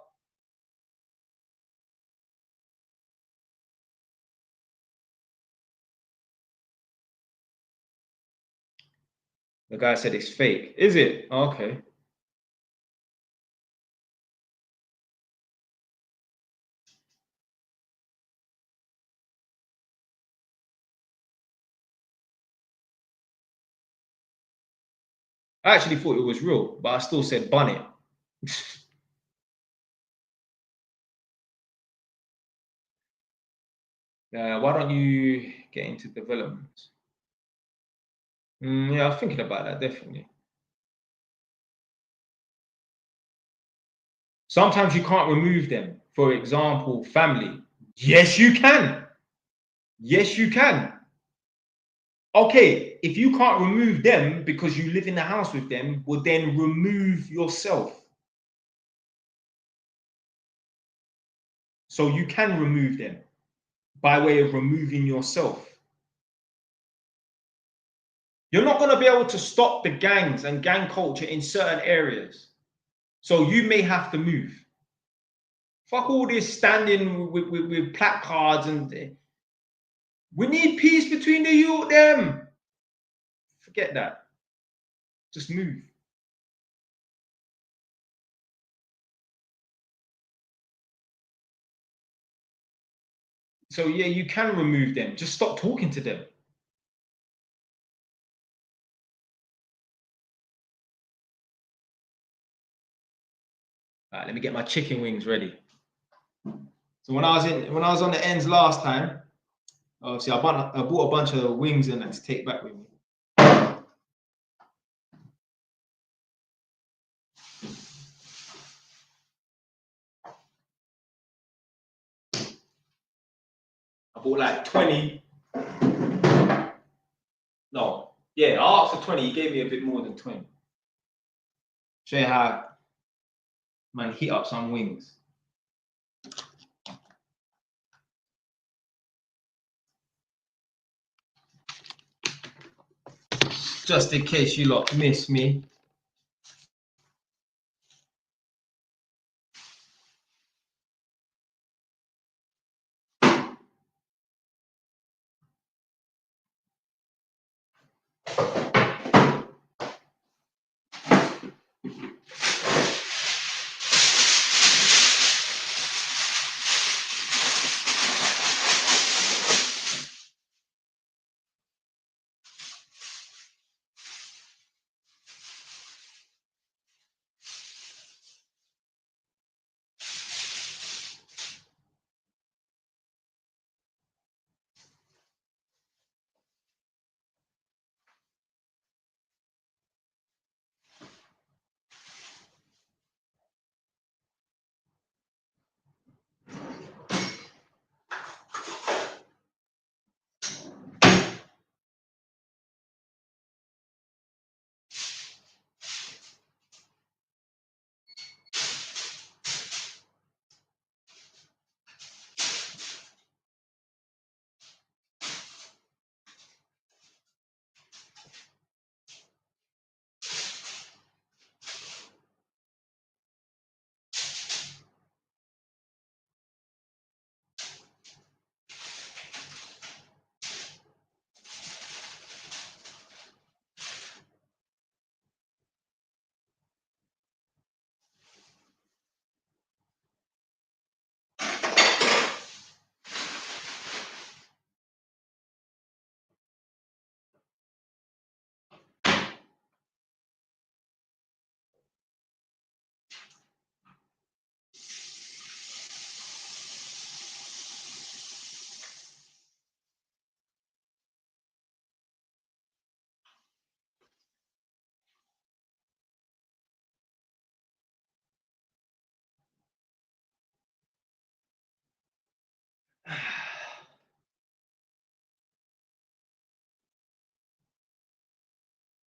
The guy said it's fake. Is it? Okay. I actually thought it was real, but I still said bun it. Why don't you get into development? Yeah, I was thinking about that, definitely. Sometimes you can't remove them. For example, family. Yes, you can. Yes, you can. Okay, if you can't remove them because you live in the house with them, well, then remove yourself. So you can remove them by way of removing yourself. You're not going to be able to stop the gangs and gang culture in certain areas. So you may have to move. Fuck all this standing with placards and we need peace between the youth them. Forget that. Just move. So yeah, you can remove them. Just stop talking to them. All right, let me get my chicken wings ready. So when I was on the ends last time, obviously I bought a bunch of wings and that to take back with me. I bought like 20. No, yeah, I asked for 20. He gave me a bit more than 20. Show you how, man, heat up some wings. Just in case you lot miss me.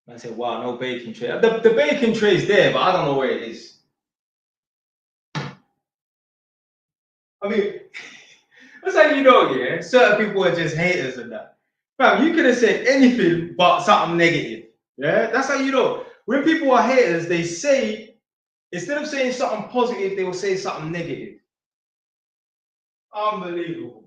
I said, wow, no baking tray. The baking tray is there, but I don't know where it is. I mean, that's how you know, yeah. Certain people are just haters and that. Fam, you could have said anything but something negative. Yeah, that's how you know. When people are haters, they say, instead of saying something positive, they will say something negative. Unbelievable.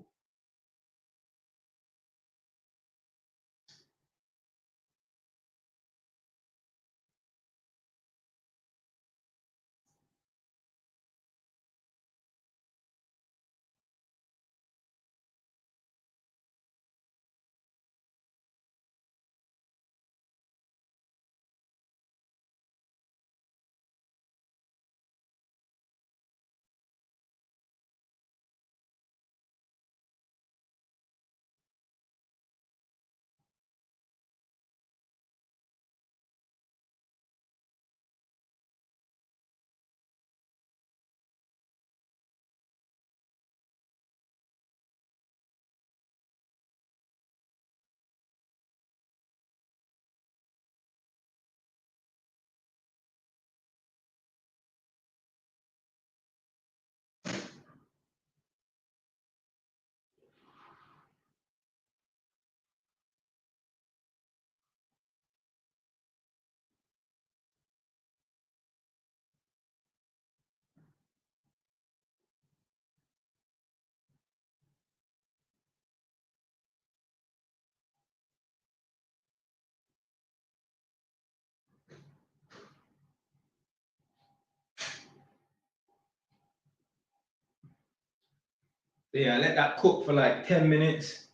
Yeah, let that cook for like 10 minutes.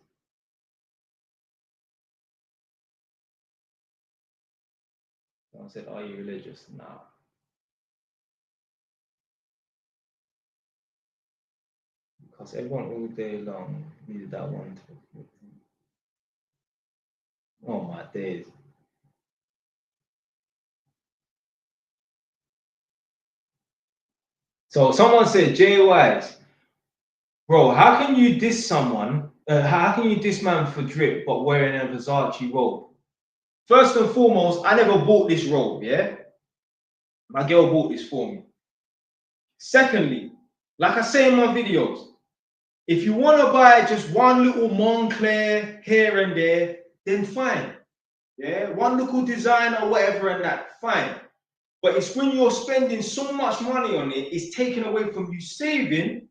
Someone said, are you religious? Nah. Because everyone all day long needed that one. Oh my days. So someone said, Jay Wise, bro, how can you diss someone? How can you diss man for drip but wearing a Versace robe? First and foremost, I never bought this robe, yeah? My girl bought this for me. Secondly, like I say in my videos, if you want to buy just one little Moncler here and there, then fine. Yeah, one little design or whatever and that, fine. But it's when you're spending so much money on it, it's taken away from you saving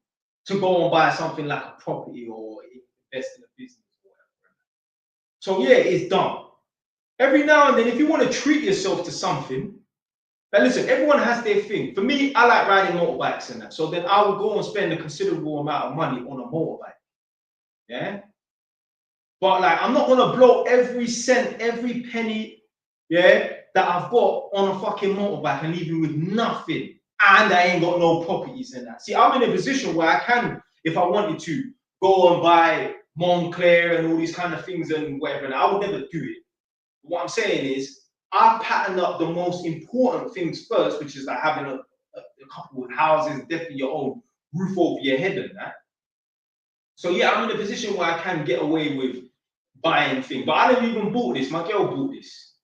to go and buy something like a property or invest in a business or whatever. So yeah, it's dumb. Every now and then, if you want to treat yourself to something, but listen, everyone has their thing. For me, I like riding motorbikes and that. So then I will go and spend a considerable amount of money on a motorbike. Yeah. But like, I'm not gonna blow every cent, every penny, yeah, that I've got on a fucking motorbike and leave you with nothing. And I ain't got no properties in that. See, I'm in a position where I can, if I wanted to, go and buy Moncler and all these kind of things and whatever. And I would never do it. What I'm saying is, I pattern up the most important things first, which is like having a couple of houses, definitely your own roof over your head and that. So yeah, I'm in a position where I can get away with buying things. But I didn't even bought this. My girl bought this.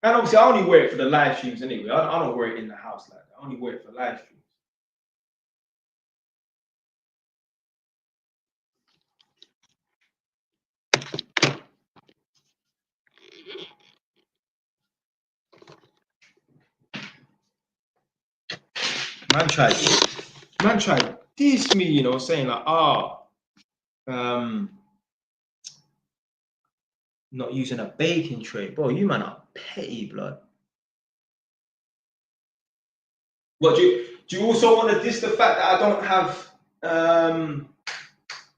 And obviously, I only wear it for the live streams anyway. I don't wear it in the house like that. I only wear it for live streams. Man tried to diss me, you know, saying like, not using a baking tray. Bro, you man are petty, blood. What do you also want to diss the fact that I don't have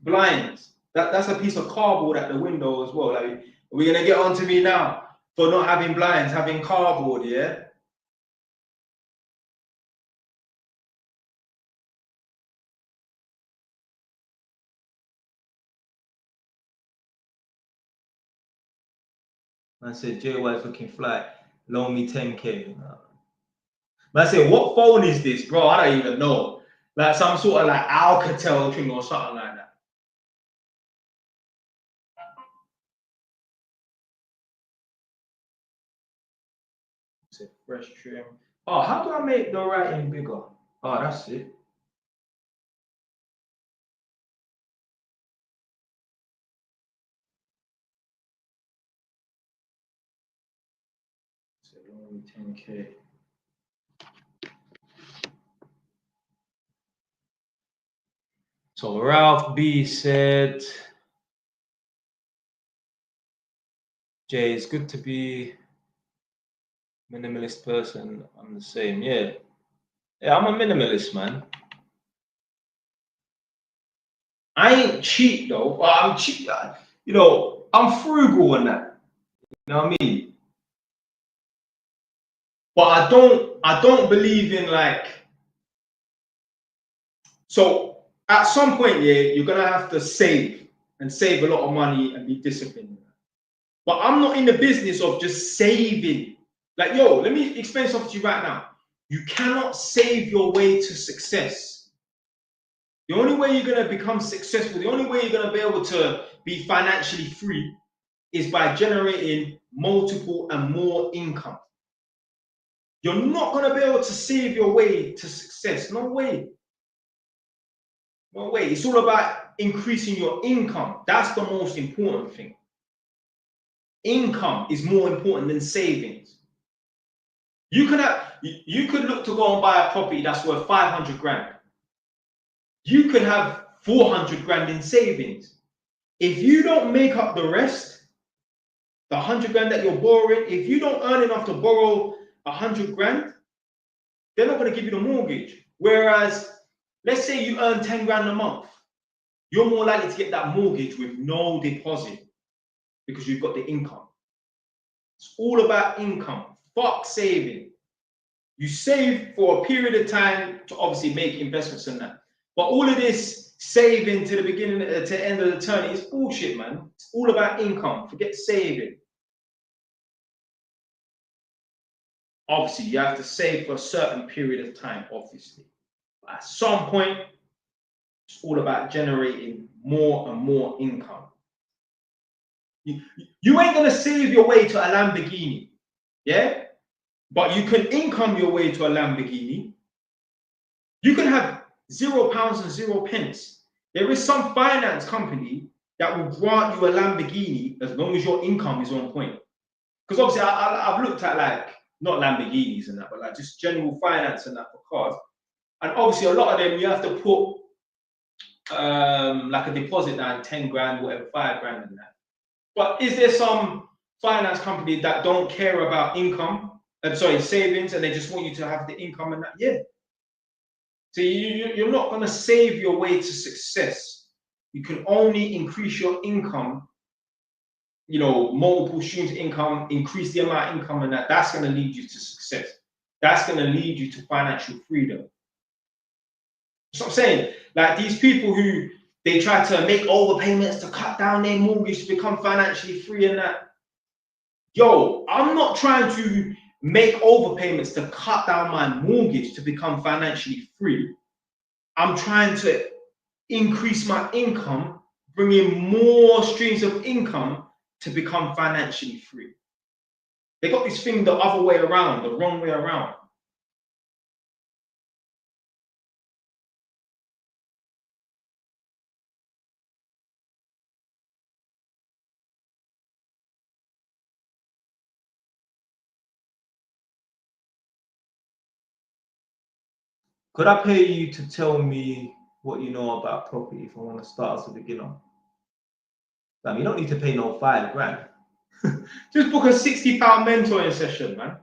blinds? That's a piece of cardboard at the window as well. Like, we're gonna get onto me now for not having blinds, having cardboard, yeah? I said, JY looking fly, loan me 10K. I said, what phone is this, bro? I don't even know. Like some sort of like Alcatel thing or something like that. It's a fresh trim. Oh, how do I make the writing bigger? Oh, that's it. So loan me 10K. So Ralph B said, Jay, it's good to be minimalist person. I'm the same. Yeah. Yeah, I'm a minimalist, man. I ain't cheap though, but I'm cheap. You know, I'm frugal in that. You know what I mean? But I don't believe in like, so at some point, yeah, you're gonna have to save and save a lot of money and be disciplined. But I'm not in the business of just saving. Like, yo, let me explain something to you right now. You cannot save your way to success. The only way you're gonna become successful, the only way you're gonna be able to be financially free is by generating multiple and more income. You're not gonna be able to save your way to success. No way. No way. It's all about increasing your income. That's the most important thing. Income is more important than savings. You could look to go and buy a property that's worth 500 grand. You could have 400 grand in savings. If you don't make up the rest, the 100 grand that you're borrowing, if you don't earn enough to borrow 100 grand, they're not going to give you the mortgage. Whereas, let's say you earn 10 grand a month, you're more likely to get that mortgage with no deposit because you've got the income. It's all about income. Fuck saving. You save for a period of time to obviously make investments in that. But all of this saving to the beginning, to the end of the term is bullshit, man. It's all about income. Forget saving. Obviously, you have to save for a certain period of time, obviously. But at some point, it's all about generating more and more income. You ain't gonna save your way to a Lamborghini, yeah? But you can income your way to a Lamborghini. You can have £0 and 0 pence. There is some finance company that will grant you a Lamborghini as long as your income is on point. Because obviously, I've looked at like, not Lamborghinis and that, but like just general finance and that for cars. And obviously, a lot of them, you have to put like a deposit down, 10 grand, whatever, 5 grand and that. But is there some finance company that don't care about income? Savings, and they just want you to have the income and that? Yeah. So you're not going to save your way to success. You can only increase your income, multiple streams of income, increase the amount of income, and that's going to lead you to success. That's going to lead you to financial freedom. That's what I'm saying. Like these people who they try to make overpayments to cut down their mortgage to become financially free and that. Yo, I'm not trying to make overpayments to cut down my mortgage to become financially free. I'm trying to increase my income, bring in more streams of income to become financially free. They got this thing the other way around, the wrong way around. Could I pay you to tell me what you know about property if I want to start as a beginner? You don't need to pay no 5 grand. Just book a £60 mentoring session, man.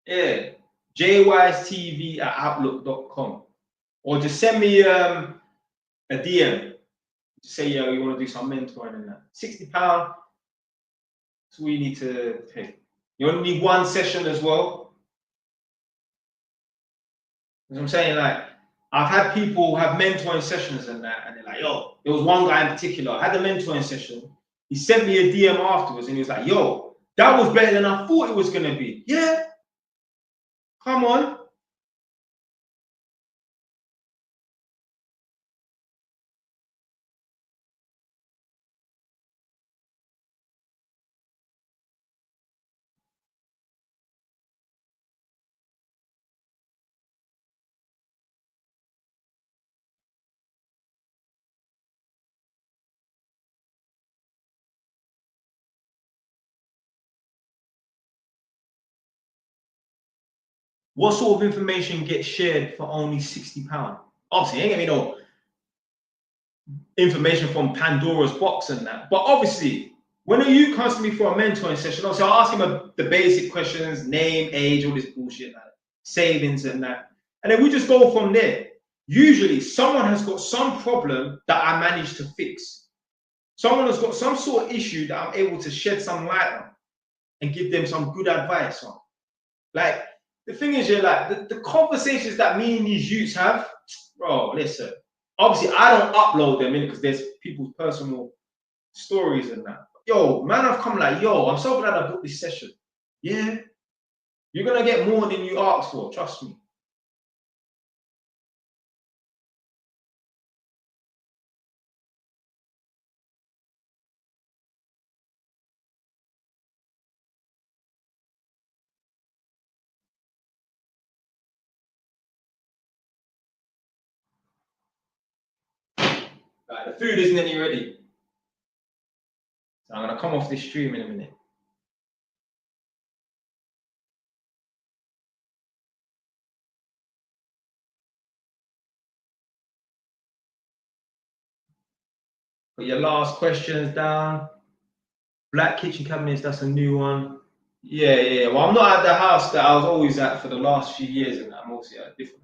Yeah, jystv@outlook.com. Or just send me a DM. Just say, yeah, you want to do some mentoring and that. £60. That's all you need to pay. You only need one session as well. You know what I'm saying? Like, I've had people have mentoring sessions and that, and they're like, yo, there was one guy in particular, I had the mentoring session. He sent me a DM afterwards and he was like, yo, that was better than I thought it was going to be. Yeah. Come on. What sort of information gets shared for only £60? Obviously, ain't gonna be no information from Pandora's box and that. But obviously, when you comes to me for a mentoring session, obviously I'll ask him the basic questions, name, age, all this bullshit, like savings and that. And then we just go from there. Usually someone has got some problem that I managed to fix. Someone has got some sort of issue that I'm able to shed some light on and give them some good advice on. Like, the thing is, you're like, the conversations that me and these youths have, bro, listen, obviously I don't upload them in because there's people's personal stories and that. Yo, man, I've come like, yo, I'm so glad I booked this session. Yeah, you're gonna get more than you asked for, trust me. Right, the food isn't any ready. So I'm gonna come off this stream in a minute. Put your last questions down. Black kitchen cabinets, that's a new one. Yeah. Well, I'm not at the house that I was always at for the last few years, and I'm mostly at a different house.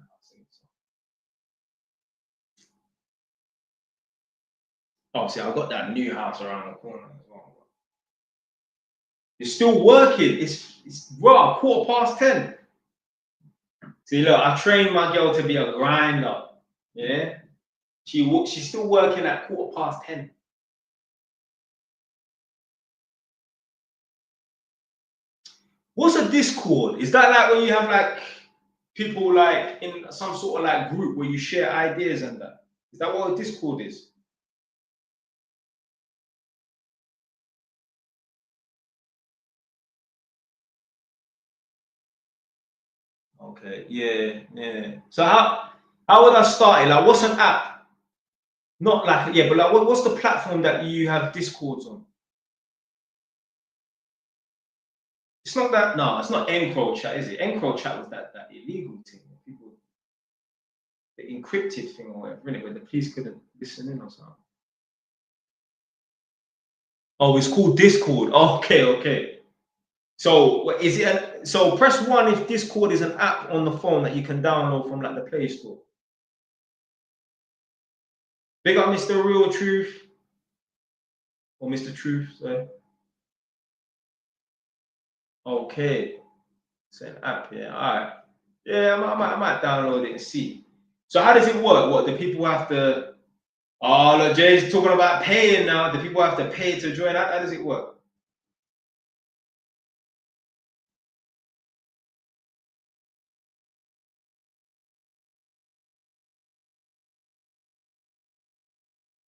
Oh, see, I've got that new house around the corner as well. It's still working. It's raw, 10:15. See, look, I trained my girl to be a grinder. Yeah, she's still working at 10:15. What's a Discord? Is that like when you have like people like in some sort of like group where you share ideas and that? Is that what a Discord is? Okay, yeah. So how would I start it? Like, what's an app? Not like yeah, but like what's the platform that you have Discords on? It's not that no, it's not EncroChat, is it? EncroChat was that illegal thing. People the encrypted thing or whatever, innit, where the police couldn't listen in or something. Oh, it's called Discord. Okay. So is it? So press one if Discord is an app on the phone that you can download from like the Play Store. Big up Mr. Real Truth or Mr. Truth. Sorry. Okay, it's an app. Yeah, all right. Yeah, I might download it and see. So how does it work? What do people have to? Oh, look, Jay's talking about paying now. Do people have to pay to join? How does it work?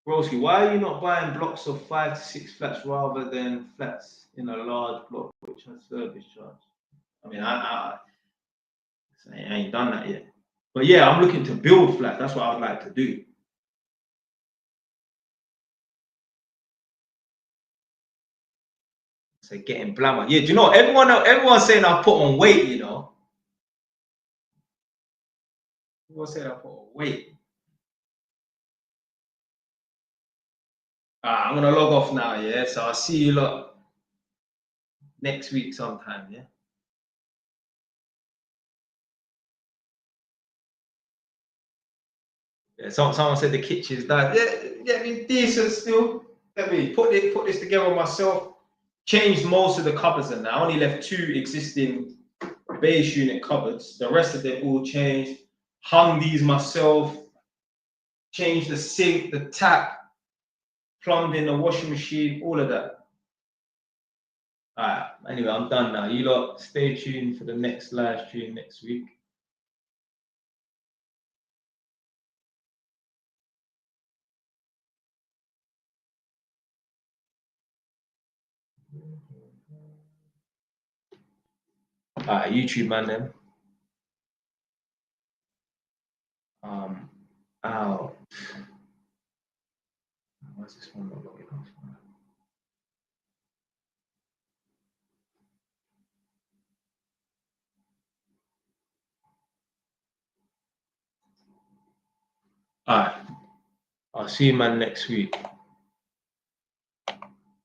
Broski, why are you not buying blocks of 5 to 6 flats rather than flats in a large block which has service charge? I mean, I ain't done that yet. But yeah, I'm looking to build flats. That's what I would like to do. So getting blammer. Yeah, do you know everyone's saying I put on weight, you know. Everyone's saying I put on weight. I'm gonna log off now, yeah. So I'll see you lot next week sometime, yeah. Yeah, someone said the kitchen's done. Yeah, it's decent still. Let me put this together myself. Changed most of the cupboards and I only left 2 existing base unit cupboards. The rest of them all changed. Hung these myself. Changed the sink, the tap, plumbed in the washing machine, all of that. Alright, anyway, I'm done now. You lot stay tuned for the next live stream next week. Alright, YouTube man then. Out. What's this one not logging off? Alright. I'll see you man next week.